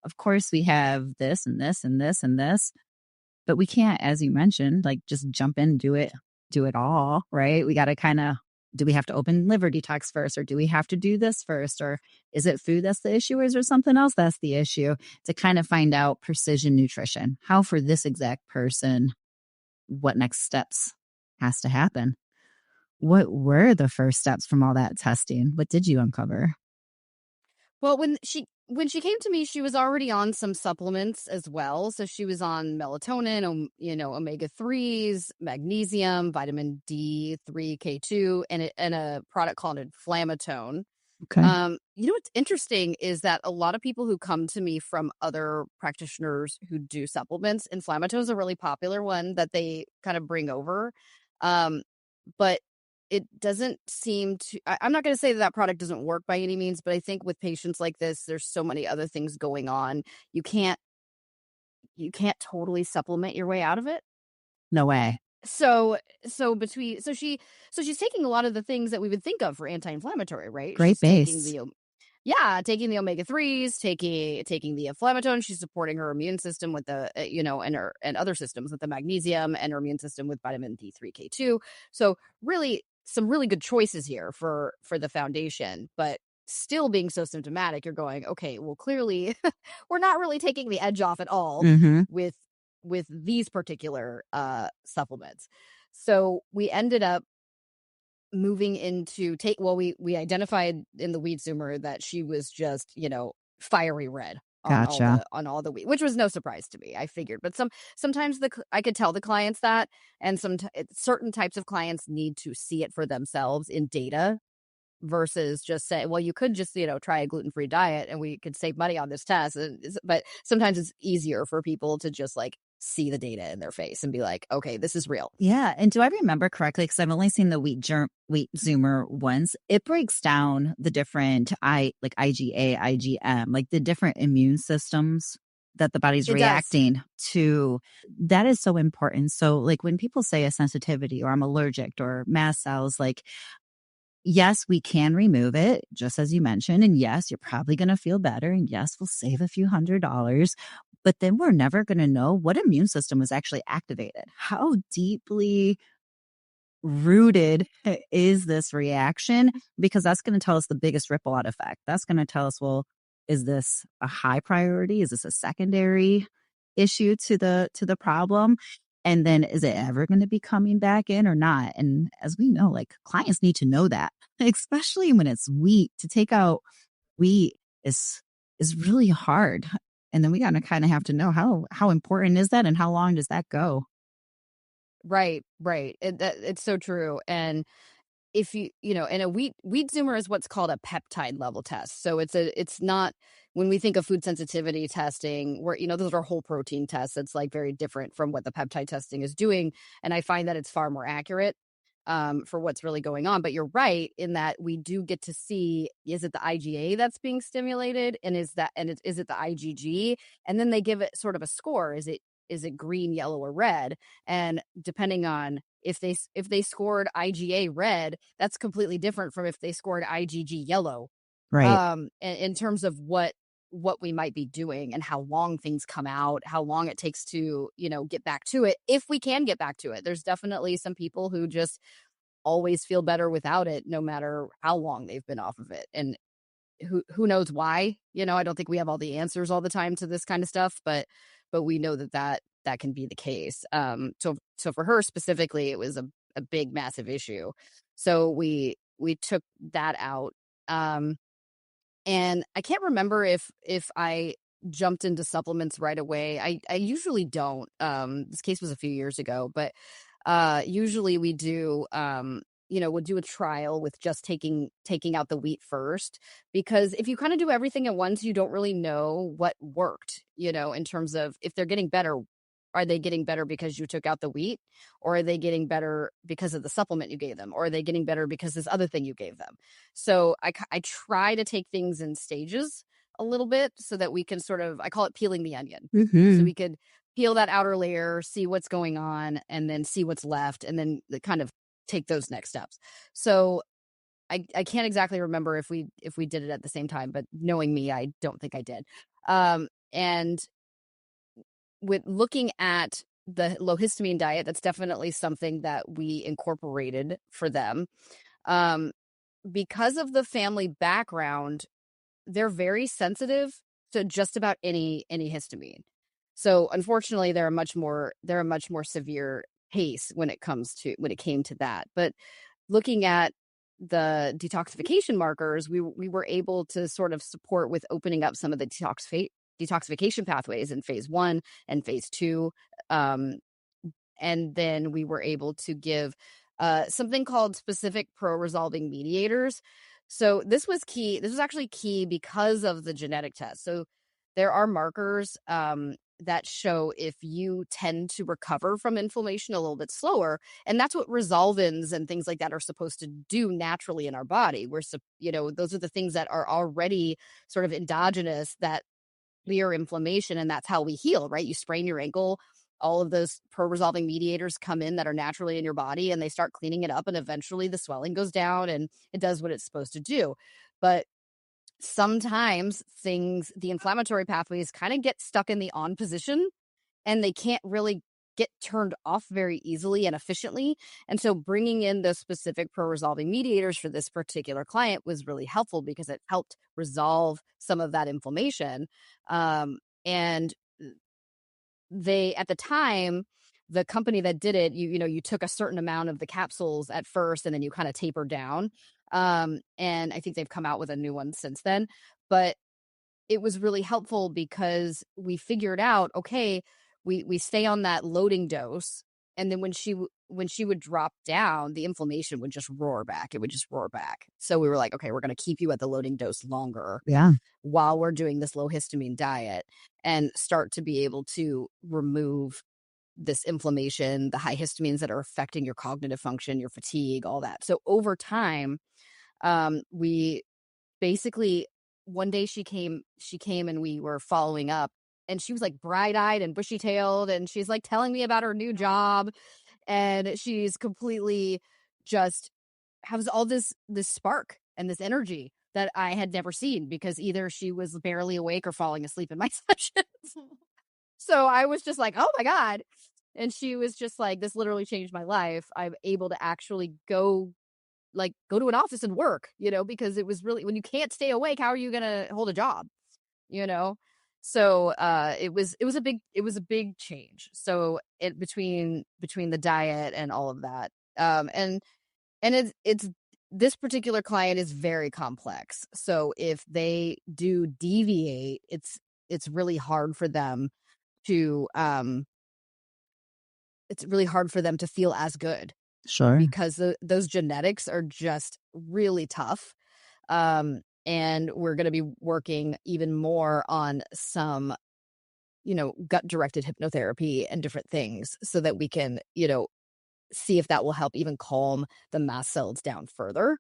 of course we have this and this and this and this, but we can't, as you mentioned, like, just jump in and do it all, right? We got to kind of, do we have to open liver detox first, or do we have to do this first, or is it food that's the issue, or is there something else that's the issue? To kind of find out precision nutrition, how for this exact person, what next steps has to happen. What were the first steps from all that testing? What did you uncover? Well, when she came to me, she was already on some supplements as well. So she was on melatonin, omega-3s, magnesium, vitamin D3, K2, and a product called Inflammatone. Okay. What's interesting is that a lot of people who come to me from other practitioners who do supplements, Inflammatone is a really popular one that they kind of bring over. Um, but it doesn't seem to, I'm not going to say that product doesn't work by any means, but I think with patients like this, there's so many other things going on. You can't, you can't totally supplement your way out of it. No way. So she's taking a lot of the things that we would think of for anti-inflammatory, right? Great She's taking base. the taking the omega-3s, taking the inflammatone. She's supporting her immune system with the, and other systems with the magnesium, and her immune system with vitamin D3, K2. So really, some really good choices here for the foundation, but still being so symptomatic, you're going, okay, well, clearly we're not really taking the edge off at all Mm-hmm. with these particular supplements. So we ended up moving into we identified in the weed zoomer that she was just, fiery red Gotcha. on all the weed, which was no surprise to me. I figured, but sometimes I could tell the clients that, and certain types of clients need to see it for themselves in data versus just say, well, you could just, try a gluten-free diet and we could save money on this test. But sometimes it's easier for people to just like see the data in their face and be like, okay, this is real. Yeah, and do I remember correctly, because I've only seen the wheat Zoomer once, it breaks down the different like IgA, IgM, like the different immune systems that the body's It does. reacting to. That is so important. So like when people say a sensitivity or I'm allergic or mast cells, like yes, we can remove it, just as you mentioned. And yes, you're probably going to feel better. And yes, we'll save a few $100s. But then we're never going to know what immune system was actually activated. How deeply rooted is this reaction? Because that's going to tell us the biggest ripple out effect. That's going to tell us, well, is this a high priority? Is this a secondary issue to the problem? And then is it ever going to be coming back in or not? And as we know, like clients need to know that, especially when it's wheat. To take out wheat is really hard. And then we gotta kind of have to know how important is that and how long does that go? Right, right. It's so true. And if and a wheat zoomer is what's called a peptide level test. So it's not, when we think of food sensitivity testing, where those are whole protein tests. It's like very different from what the peptide testing is doing, and I find that it's far more accurate for what's really going on. But you're right in that we do get to see, is it the IgA that's being stimulated, and is it the IgG, and then they give it sort of a score. Is it green, yellow, or red? And depending on if they scored IgA red, that's completely different from if they scored IgG yellow. Right. In terms of what we might be doing and how long things come out, how long it takes to, get back to it, if we can get back to it. There's definitely some people who just always feel better without it, no matter how long they've been off of it. And who knows why? I don't think we have all the answers all the time to this kind of stuff, but we know that can be the case. So for her specifically, it was a big, massive issue. So we took that out. And I can't remember if I jumped into supplements right away. I usually don't. This case was a few years ago, but usually we do we'll do a trial with just taking out the wheat first, because if you kind of do everything at once, you don't really know what worked, in terms of if they're getting better. Are they getting better because you took out the wheat, or are they getting better because of the supplement you gave them, or are they getting better because this other thing you gave them? So I try to take things in stages a little bit so that we can sort of, I call it peeling the onion. So Hmm. we could peel that outer layer, see what's going on, and then see what's left, and then kind of take those next steps. So I can't exactly remember if we did it at the same time, but knowing me, I don't think I did. And with looking at the low histamine diet, that's definitely something that we incorporated for them. Um, because of the family background, they're very sensitive to just about any histamine. So unfortunately, they're a much more severe case when it came to that. But looking at the detoxification markers, we were able to sort of support with opening up some of the detoxification pathways in phase 1 and phase 2. Um, and then we were able to give something called specific pro-resolving mediators. So this was key. This was actually key because of the genetic test. So there are markers that show if you tend to recover from inflammation a little bit slower, and that's what resolvins and things like that are supposed to do naturally in our body. Those are the things that are already sort of endogenous that clear inflammation, and that's how we heal, right? You sprain your ankle, all of those pro-resolving mediators come in that are naturally in your body, and they start cleaning it up, and eventually the swelling goes down and it does what it's supposed to do. But sometimes the inflammatory pathways kind of get stuck in the on position, and they can't really get turned off very easily and efficiently. And so bringing in those specific pro-resolving mediators for this particular client was really helpful because it helped resolve some of that inflammation. And they, at the time, the company that did it, you took a certain amount of the capsules at first, and then you kind of taper down. And I think they've come out with a new one since then. But it was really helpful because we figured out, okay, we stay on that loading dose, And then when she would drop down, the inflammation would just roar back. It would just roar back. So we were like, okay, we're going to keep you at the loading dose longer Yeah. while we're doing this low histamine diet and start to be able to remove this inflammation, the high histamines that are affecting your cognitive function, your fatigue, all that. So over time, we basically one day she came and we were following up, and she was like bright-eyed and bushy-tailed, and she's like telling me about her new job, and she's completely just has all this spark and this energy that I had never seen because either she was barely awake or falling asleep in my sessions. So I was just like, "Oh my god." And she was just like, "This literally changed my life. I'm able to actually go to an office and work, because it was really when you can't stay awake, how are you gonna hold a job, you know? So it was a big change. So it between the diet and all of that. And it's this particular client is very complex. So if they do deviate, it's really hard for them to feel as good Sure. because those genetics are just really tough. And we're going to be working even more on some, gut directed hypnotherapy and different things so that we can, see if that will help even calm the mast cells down further.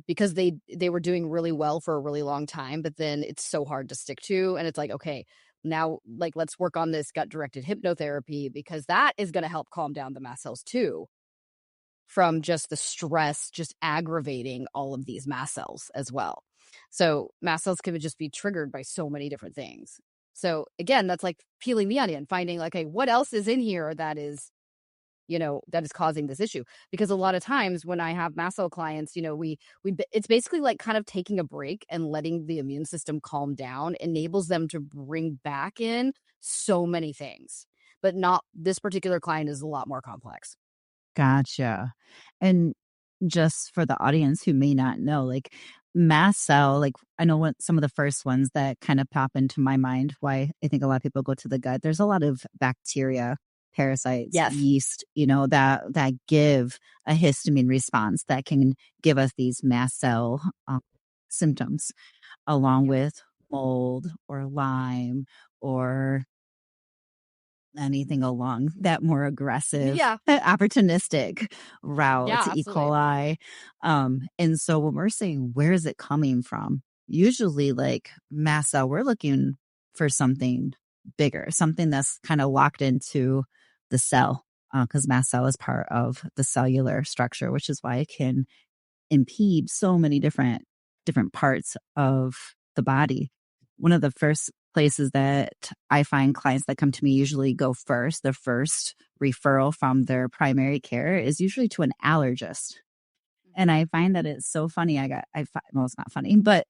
Because they were doing really well for a really long time, but then it's so hard to stick to. And it's like, okay, now like let's work on this gut directed hypnotherapy because that is going to help calm down the mast cells too from just the stress, just aggravating all of these mast cells as well. So mast cells can just be triggered by so many different things. So again, that's like peeling the onion, finding like, hey, what else is in here that is causing this issue? Because a lot of times when I have mast cell clients, it's basically like kind of taking a break and letting the immune system calm down enables them to bring back in so many things. But not this particular client is a lot more complex. Gotcha. And just for the audience who may not know, like mast cell, like I know what some of the first ones that kind of pop into my mind, why I think a lot of people go to the gut. There's a lot of bacteria, parasites, Yes. yeast, that give a histamine response that can give us these mast cell symptoms, along Yep. with mold or Lyme or anything along that more aggressive, Yeah. opportunistic route, Yeah, E. absolutely. coli. And so when we're saying, where is it coming from? Usually, like mast cell, we're looking for something bigger, something that's kind of locked into the cell, because mast cell is part of the cellular structure, which is why it can impede so many different parts of the body. One of the first places that I find clients that come to me usually go first, the first referral from their primary care is usually to an allergist. And Mhm. I find that it's so funny. Well, it's not funny, but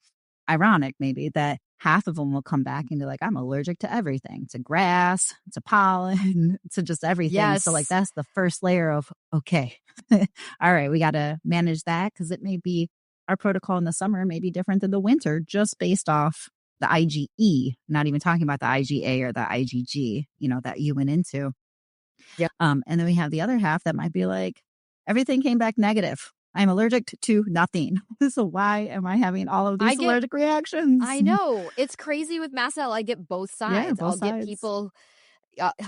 ironic maybe that half of them will come back and be like, I'm allergic to everything, to grass, to pollen, to just everything. So, like, Yes. that's the first layer of, okay, all right, we got to manage that because it may be our protocol in the summer may be different than the winter just based off the IgE, not even talking about the IgA or the IgG, that you went into. Yep. And then we have the other half that might be like, everything came back negative. I'm allergic to nothing. So why am I having all of I these get allergic reactions? I know. It's crazy with mast cell. I get both Yeah, sides. both sides.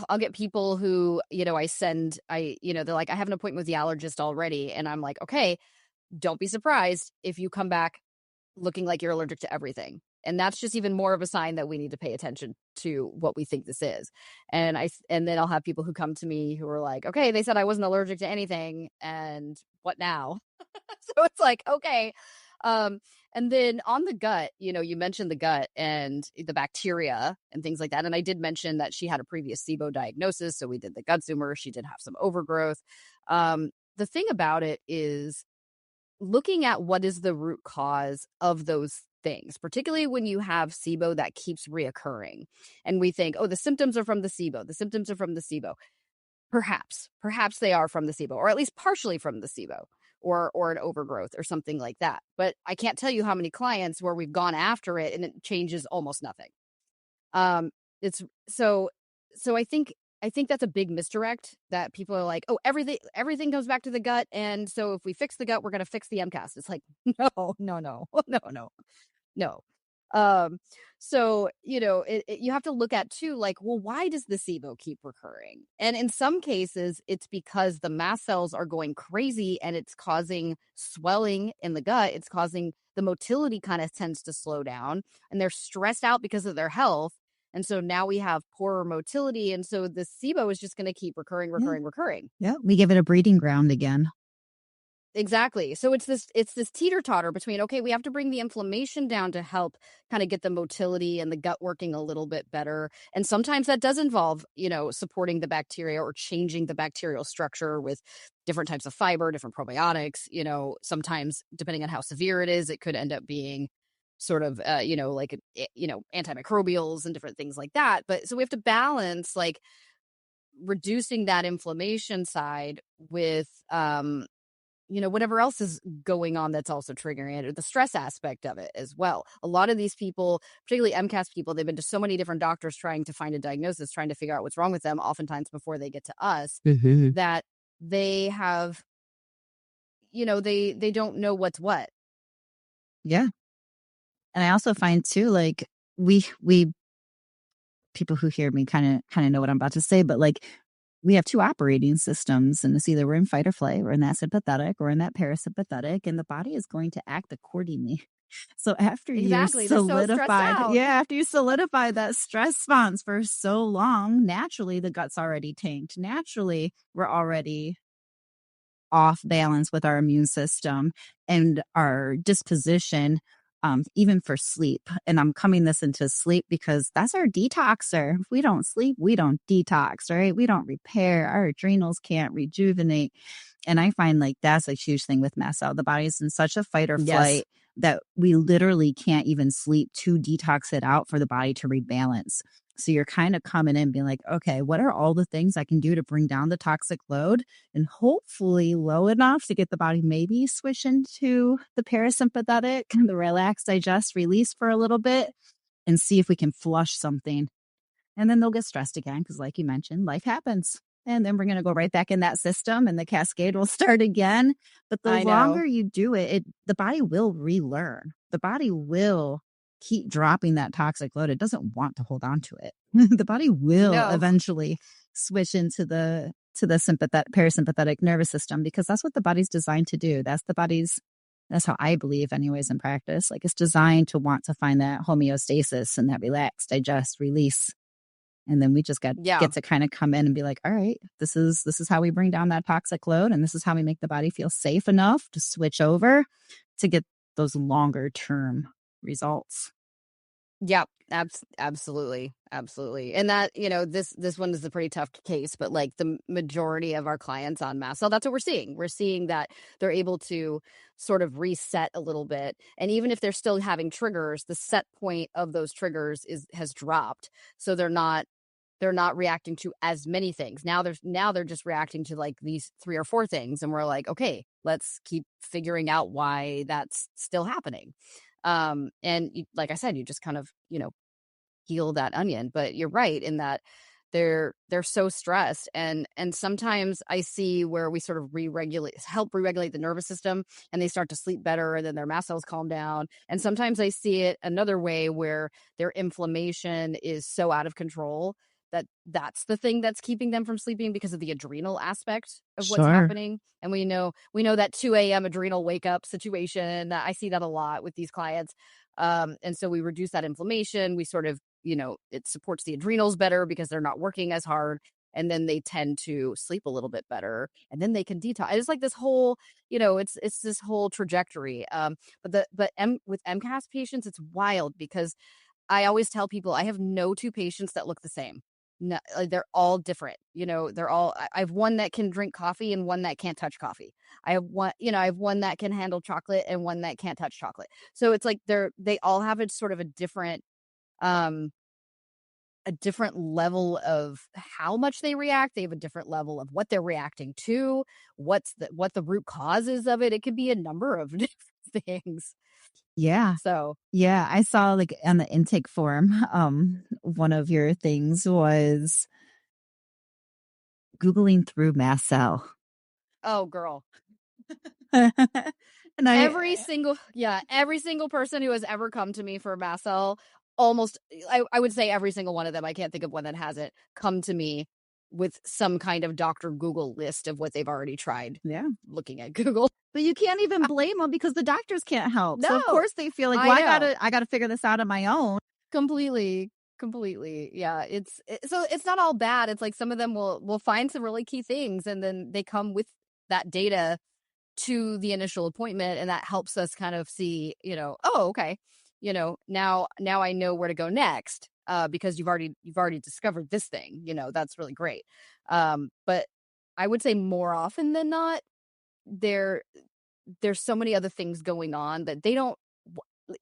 I'll get people who, they're like, I have an appointment with the allergist already. And I'm like, okay, don't be surprised if you come back looking like you're allergic to everything. And that's just even more of a sign that we need to pay attention to what we think this is. And then I'll have people who come to me who are like, okay, they said I wasn't allergic to anything. And what now? So it's like, okay. Um, and then on the gut, you mentioned the gut and the bacteria and things like that. And I did mention that she had a previous SIBO diagnosis. So we did the gut tumor. She did have some overgrowth. The thing about it is looking at what is the root cause of those things, particularly when you have SIBO that keeps reoccurring. And we think, oh, the symptoms are from the SIBO. The symptoms are from the SIBO. Perhaps they are from the SIBO, or at least partially from the SIBO, or an overgrowth or something like that. But I can't tell you how many clients where we've gone after it and it changes almost nothing. It's so I think I think that's a big misdirect that people are like, oh, everything goes back to the gut. And so if we fix the gut, we're going to fix the MCAS. It's like, no, no, no, no, no. No. Um, so, you have to look at too, like, well, why does the SIBO keep recurring? And in some cases, it's because the mast cells are going crazy and it's causing swelling in the gut. It's causing the motility kind of tends to slow down and they're stressed out because of their health. And so now we have poorer motility. And so the SIBO is just going to keep recurring, Yeah. recurring, recurring. Yeah. We give it a breeding ground again. Exactly. So it's this teeter-totter between, okay, we have to bring the inflammation down to help kind of get the motility and the gut working a little bit better. And sometimes that does involve, supporting the bacteria or changing the bacterial structure with different types of fiber, different probiotics. Sometimes depending on how severe it is, it could end up being sort of like antimicrobials and different things like that. But so we have to balance like reducing that inflammation side with whatever else is going on that's also triggering it, or the stress aspect of it as well. A lot of these people, particularly MCAS people, they've been to so many different doctors trying to find a diagnosis, trying to figure out what's wrong with them, oftentimes before they get to us, Mm-hmm. that they have, they don't know what's what. Yeah. And I also find too, like we people who hear me kind of know what I'm about to say, but like we have two operating systems, and it's either we're in fight or flight, we're in that sympathetic or in that parasympathetic, and the body is going to act accordingly. So after you're Exactly. They're so stressed solidified, out. yeah, after you solidify that stress response for so long, naturally the gut's already tanked. Naturally, we're already off balance with our immune system and our disposition, even for sleep. And I'm coming this into sleep because that's our detoxer. If we don't sleep, we don't detox, right? We don't repair. Our adrenals can't rejuvenate. And I find like that's a huge thing with mast cell. The body's in such a fight or Yes. flight that we literally can't even sleep to detox it out for the body to rebalance. So you're kind of coming in being like, okay, what are all the things I can do to bring down the toxic load and hopefully low enough to get the body maybe switch into the parasympathetic, the relax, digest, release for a little bit and see if we can flush something. And then they'll get stressed again because, like you mentioned, life happens. And then we're going to go right back in that system and the cascade will start again. But the I know. longer you do it, the body will relearn. The body will keep dropping that toxic load. It doesn't want to hold on to it. The body will No. eventually switch into the sympathetic parasympathetic nervous system because that's what the body's designed to do. That's how I believe anyways in practice. Like it's designed to want to find that homeostasis and that relax, digest, release. And then we just Yeah. get to kind of come in and be like, all right, this is how we bring down that toxic load. And this is how we make the body feel safe enough to switch over to get those longer term results. Yep, absolutely, absolutely. And that, this one is a pretty tough case, but like the majority of our clients on mast cell, that's what we're seeing. We're seeing that they're able to sort of reset a little bit. And even if they're still having triggers, the set point of those triggers has dropped. So they're not reacting to as many things. Now they're just reacting to like these 3 or 4 things. And we're like, okay, let's keep figuring out why that's still happening. And like I said, you just kind of, peel that onion. But you're right in that they're so stressed, and sometimes I see where we sort of help re-regulate the nervous system, and they start to sleep better, and then their mast cells calm down. And sometimes I see it another way where their inflammation is so out of control that's the thing that's keeping them from sleeping because of the adrenal aspect of what's Sure. happening. And we know that 2 a.m. adrenal wake up situation. I see that a lot with these clients. And so we reduce that inflammation. We sort of, it supports the adrenals better because they're not working as hard. And then they tend to sleep a little bit better, and then they can detox. It's like this whole, it's this whole trajectory. With MCAS patients, it's wild because I always tell people I have no 2 patients that look the same. No, like, they're all different. I have one that can drink coffee and one that can't touch coffee. I have one that can handle chocolate and one that can't touch chocolate. So it's like they all have a sort of um a different level of how much they react. They have a different level of what they're reacting to, what the root causes of it. It could be a number of different things. Yeah. So, Yeah. I saw like on the intake form, one of your things was Googling through Mast Cell. Oh, girl. and Every single person who has ever come to me for a mast cell, almost, I would say every single one of them, I can't think of one that hasn't come to me with some kind of Dr. Google list of what they've already tried yeah. looking at Google. But you can't even blame them because the doctors can't help. So of No, course they feel like, I well, know. I gotta figure this out on my own. Completely. Yeah, so it's not all bad. It's like some of them will find some really key things, and then they come with that data to the initial appointment, and that helps us kind of see, oh, okay, now I know where to go next, because you've already discovered this thing, that's really great. But I would say more often than not, there there's so many other things going on that they don't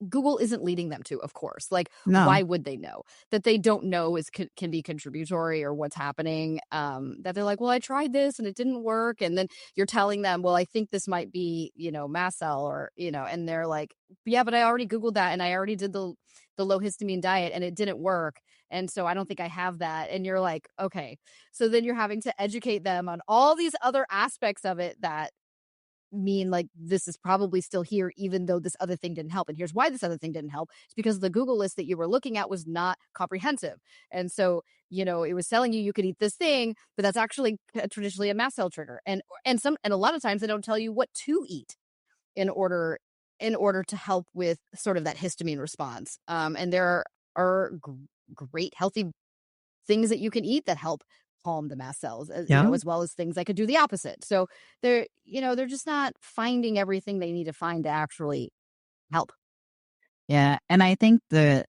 Google isn't leading them to, of course. Like, No. why would they know? That they don't know can be contributory or what's happening. That they're like, well, I tried this and it didn't work. And then you're telling them, well, I think this might be, mast cell, or, and they're like, yeah, but I already Googled that and I already did the low histamine diet and it didn't work. And so I don't think I have that. And you're like, okay. So then you're having to educate them on all these other aspects of it that mean like this is probably still here even though this other thing didn't help. And here's why this other thing didn't help. It's because the Google list that you were looking at was not comprehensive. And so, it was telling you could eat this thing, but that's actually traditionally a mast cell trigger. And a lot of times they don't tell you what to eat in order to help with sort of that histamine response. And there are great healthy things that you can eat that help calm the mast cells, Yeah. as well as things that could do the opposite. So they're just not finding everything they need to find to actually help. Yeah. And I think that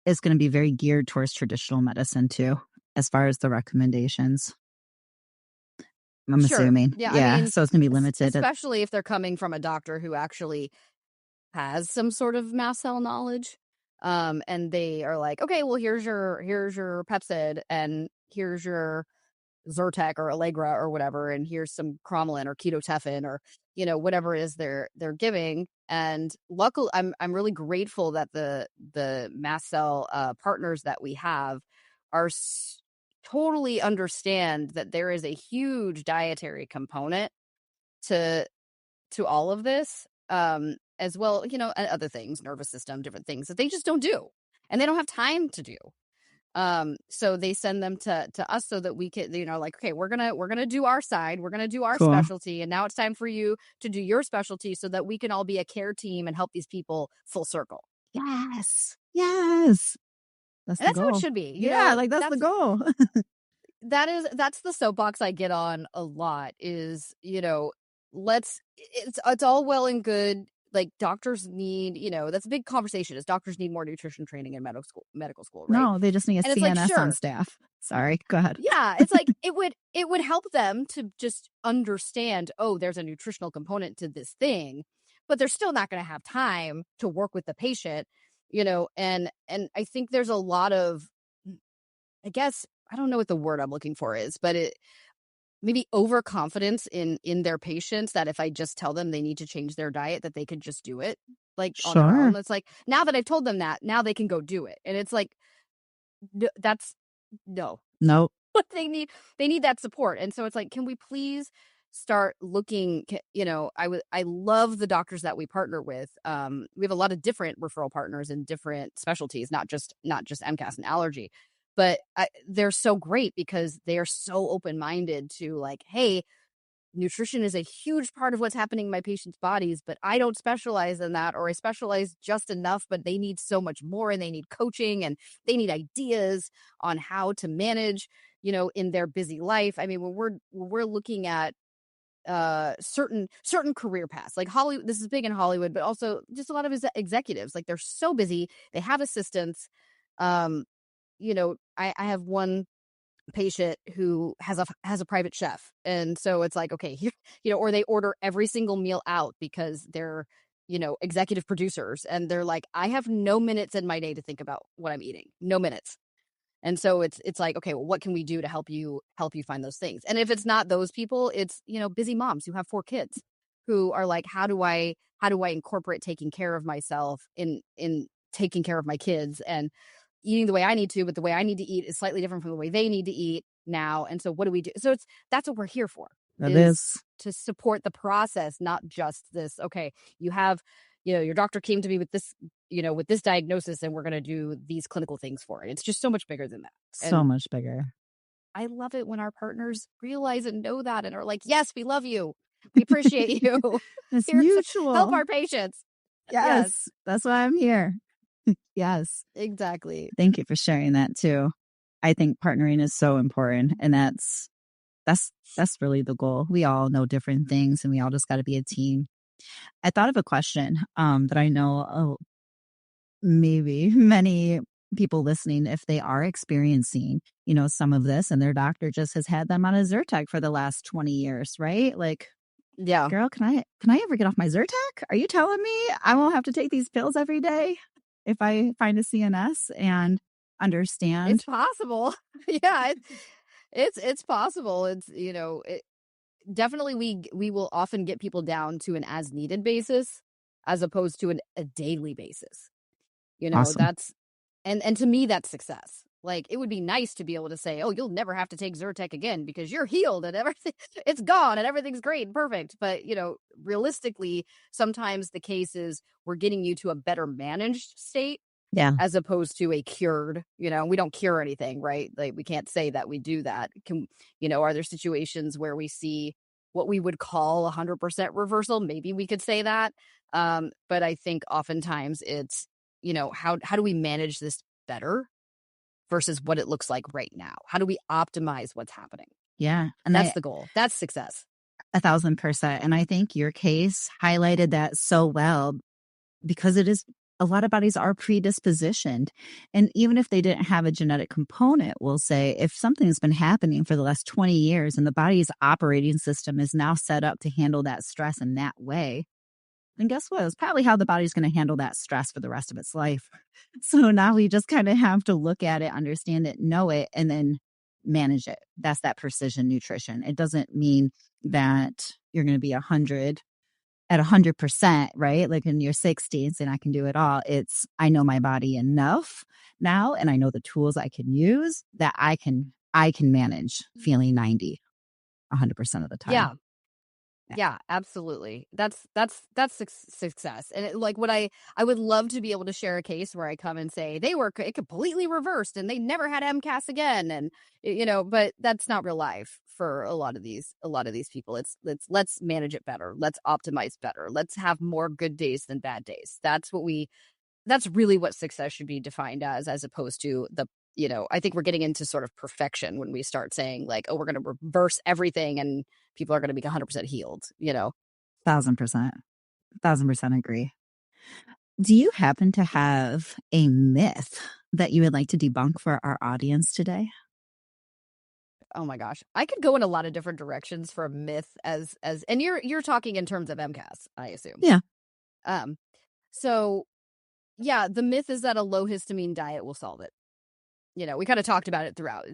it's going to be very geared towards traditional medicine too, as far as the recommendations. I'm Sure. assuming. Yeah. I Yeah. mean, So it's going to be limited. especially if they're coming from a doctor who actually has some sort of mast cell knowledge. And they are like, okay, well, here's your Pepcid, and here's your Zyrtec or Allegra or whatever, and here's some cromolyn or ketotifen, or whatever it is they're giving. And luckily, I'm really grateful that the mast cell partners that we have are totally understand that there is a huge dietary component to all of this, as well, and other things, nervous system, different things that they just don't do, and they don't have time to do. So they send them to us so that we can, like, okay, we're gonna do our side, we're gonna do our Cool. specialty, and now it's time for you to do your specialty so that we can all be a care team and help these people full circle. Yes. Yes. That's And the that's how it goal. should be. Yeah. Like that's the goal. That's the soapbox I get on a lot is, it's all well and good. Like, doctors need, that's a big conversation, is doctors need more nutrition training in medical school, right? No, they just need a And it's like, CNS on sure. staff. Sorry. Go ahead. Yeah, it's like it would help them to just understand, oh, there's a nutritional component to this thing, but they're still not going to have time to work with the patient, and I think there's a lot of, I guess, I don't know what the word I'm looking for is, but it maybe overconfidence in their patients, that if I just tell them they need to change their diet, that they could just do it like on their Sure. own. It's like, now that I've told them that, now they can go do it. And it's like, that's no. Nope. But they need that support. And so it's like, can we please start looking, I love the doctors that we partner with. We have a lot of different referral partners in different specialties, not just MCAS and allergy, but they're so great because they are so open-minded to, like, hey, nutrition is a huge part of what's happening in my patients' bodies, but I don't specialize in that, or I specialize just enough, but they need so much more, and they need coaching, and they need ideas on how to manage, in their busy life. I mean, when we're looking at certain career paths, like Hollywood, this is big in Hollywood, but also just a lot of executives, like, they're so busy, they have assistants. Um, I have one patient who has a private chef, and so it's like, okay, or they order every single meal out because they're, executive producers, and they're like, I have no minutes in my day to think about what I'm eating, no minutes. And so it's like, okay, well, what can we do to help you find those things? And if it's not those people, it's, busy moms who have 4 kids, who are like, how do I incorporate taking care of myself in taking care of my kids, and eating the way I need to, but the way I need to eat is slightly different from the way they need to eat. now. And so what do we do? So that's what we're here for, That is is to support the process, not just this, okay, you have, your doctor came to me with this, with this diagnosis, and we're going to do these clinical things for it. It's just so much bigger than that. so And much bigger. I love it when our partners realize and know that and are like, yes, we love you. We appreciate you. It's Here to help mutual. our patients. Yes, Yes, that's why I'm here. Yes. exactly. Thank you for sharing that too. I think partnering is so important, and that's really the goal. We all know different things, and we all just got to be a team. I thought of a question that I know maybe many people listening, if they are experiencing, some of this, and their doctor just has had them on a Zyrtec for the last 20 years, right? Like, Yeah, girl, can I ever get off my Zyrtec? Are you telling me I won't have to take these pills every day if I find a CNS and it's understand? possible. Yeah, it's possible. It's, definitely we will often get people down to an as needed basis as opposed to a daily basis. Awesome. That's and to me that's success. Like, it would be nice to be able to say, "Oh, you'll never have to take Zyrtec again because you're healed and everything it's gone and everything's great and perfect." But, realistically, sometimes the case is we're getting you to a better managed state Yeah. as opposed to a cured. We don't cure anything, right? Like, we can't say that we do that. Are there situations where we see what we would call 100% reversal? Maybe we could say that. But I think oftentimes it's, how do we manage this better versus what it looks like right now? How do we optimize what's happening? Yeah. And That's the goal. That's success. 1,000%. And I think your case highlighted that so well, because it is a lot of bodies are predispositioned. And even if they didn't have a genetic component, we'll say if something's been happening for the last 20 years and the body's operating system is now set up to handle that stress in that way, then guess what? It's probably how the body's going to handle that stress for the rest of its life. So now we just kind of have to look at it, understand it, know it, and then manage it. That's that precision nutrition. It doesn't mean that you're going to be 100%, right? Like in your 60s and I can do it all. It's, I know my body enough now, and I know the tools I can use that I can manage feeling 90 100% of the time. Yeah. Yeah, absolutely. That's success. And like, what I would love to be able to share a case where I come and say they were it completely reversed and they never had MCAS again, and but that's not real life for a lot of these people. Let's manage it better. Let's optimize better. Let's have more good days than bad days. That's really what success should be defined as opposed to I think we're getting into sort of perfection when we start saying, like, oh, we're going to reverse everything and people are going to be 100% healed. 1,000%. 1,000% agree. Do you happen to have a myth that you would like to debunk for our audience today? Oh my gosh. I could go in a lot of different directions for a myth and you're talking in terms of MCAS, I assume. Yeah. Um, so yeah, the myth is that a low histamine diet will solve it. We kind of talked about it throughout,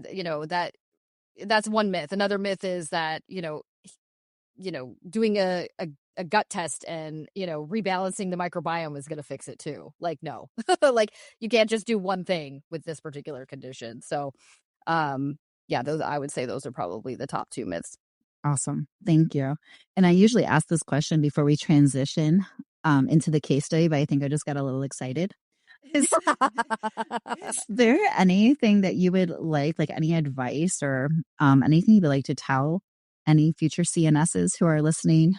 that's one myth. Another myth is that, doing a gut test and, rebalancing the microbiome is going to fix it too. Like, no, like, you can't just do one thing with this particular condition. So, yeah, I would say those are probably the top two myths. Awesome. Thank you. And I usually ask this question before we transition into the case study, but I think I just got a little excited. Is, is there anything that you would like any advice or anything you'd like to tell any future CNSs who are listening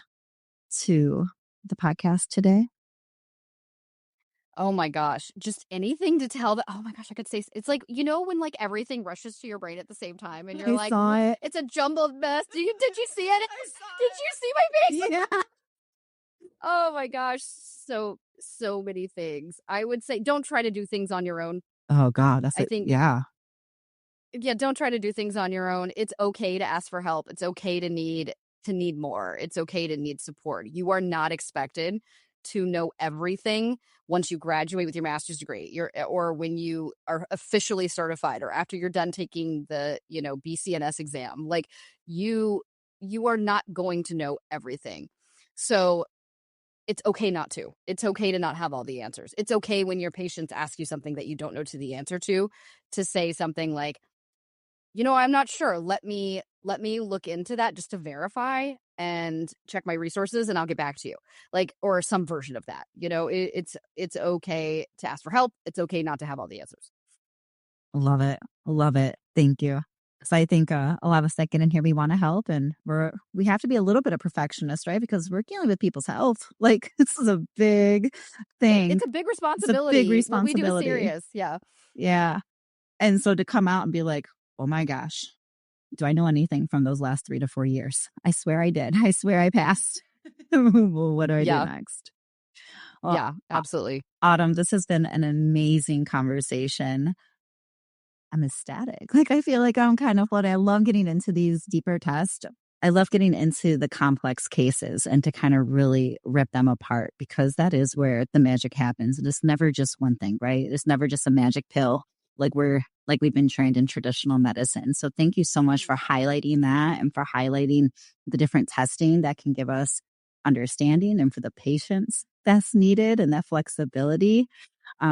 to the podcast today? Oh my gosh, just anything to tell that. Oh my gosh, I could say it's like, when like everything rushes to your brain at the same time and you're I like, saw it. it's a jumbled mess. Did you see it? I saw Did you see my face? Yeah. Oh my gosh, so many things. I would say don't try to do things on your own. Oh God, that's I it. think, Yeah. yeah, don't try to do things on your own. It's okay to ask for help. It's okay to need more. It's okay to need support. You are not expected to know everything once you graduate with your master's degree. Or when you are officially certified, or after you're done taking the, BCNS exam. Like, you are not going to know everything. So it's okay not to. It's okay to not have all the answers. It's okay when your patients ask you something that you don't know the answer to say something like, I'm not sure. Let me look into that just to verify and check my resources, and I'll get back to you. Or some version of that. It's okay to ask for help. It's okay not to have all the answers. Love it. Love it. Thank you. So I think a lot of us that get in here, we want to help, and we have to be a little bit of perfectionist, right? Because we're dealing with people's health. Like, this is a big thing. It's a big It's a big responsibility. What we do is responsibility. serious. Yeah. Yeah. And so to come out and be like, oh my gosh, do I know anything from those last 3 to 4 years? I swear I did. I swear I passed. Well, what do I do Yeah. next? Well, Yeah, absolutely. Autumn, this has been an amazing conversation. I'm ecstatic. Like, I feel like I'm kind of what I love getting into these deeper tests. I love getting into the complex cases and to kind of really rip them apart, because that is where the magic happens. And it's never just one thing, right? It's never just a magic pill like we've been trained in traditional medicine. So thank you so much for highlighting that and for highlighting the different testing that can give us understanding, and for the patients that's needed and that flexibility.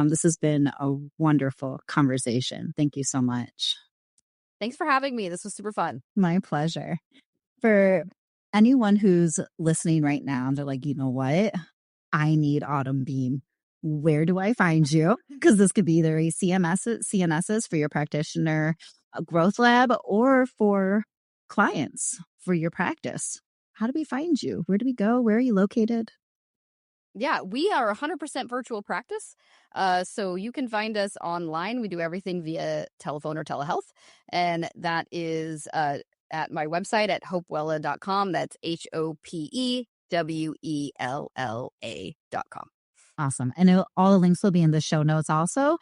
This has been a wonderful conversation. Thank you so much. Thanks for having me. This was super fun. My pleasure. For anyone who's listening right now, they're like, you know what? I need Autumn Beam. Where do I find you? Because this could be either a CNSs for your practitioner, a growth lab, or for clients for your practice. How do we find you? Where do we go? Where are you located? Yeah, we are 100% virtual practice. So you can find us online. We do everything via telephone or telehealth. And that is at my website at hopewella.com. That's HOPEWELLA.com. Awesome. And all the links will be in the show notes also.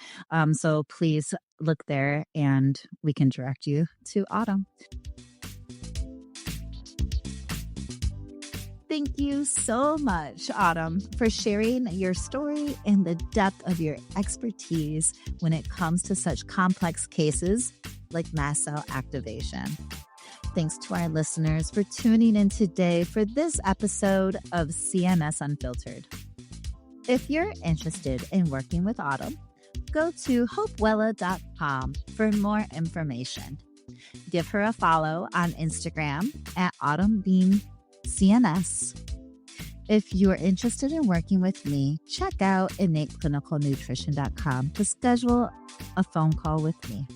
So please look there and we can direct you to Autumn. Thank you so much, Autumn, for sharing your story and the depth of your expertise when it comes to such complex cases like mast cell activation. Thanks to our listeners for tuning in today for this episode of CNS Unfiltered. If you're interested in working with Autumn, go to hopewella.com for more information. Give her a follow on Instagram at autumnbeamcns. If you are interested in working with me, check out innateclinicalnutrition.com to schedule a phone call with me.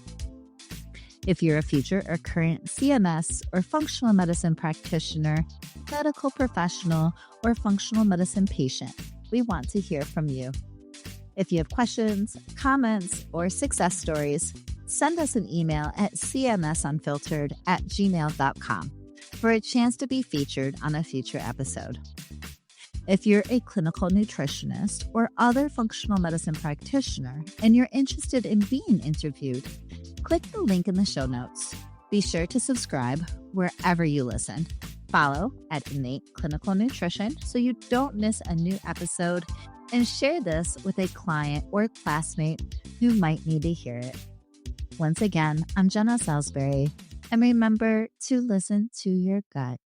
If you're a future or current CMS or functional medicine practitioner, medical professional, or functional medicine patient, we want to hear from you. If you have questions, comments, or success stories, send us an email at cmsunfiltered@gmail.com for a chance to be featured on a future episode. If you're a clinical nutritionist or other functional medicine practitioner and you're interested in being interviewed, click the link in the show notes. Be sure to subscribe wherever you listen. Follow at Innate Clinical Nutrition so you don't miss a new episode, and share this with a client or classmate who might need to hear it. Once again, I'm Jena Salisbury, and remember to listen to your gut.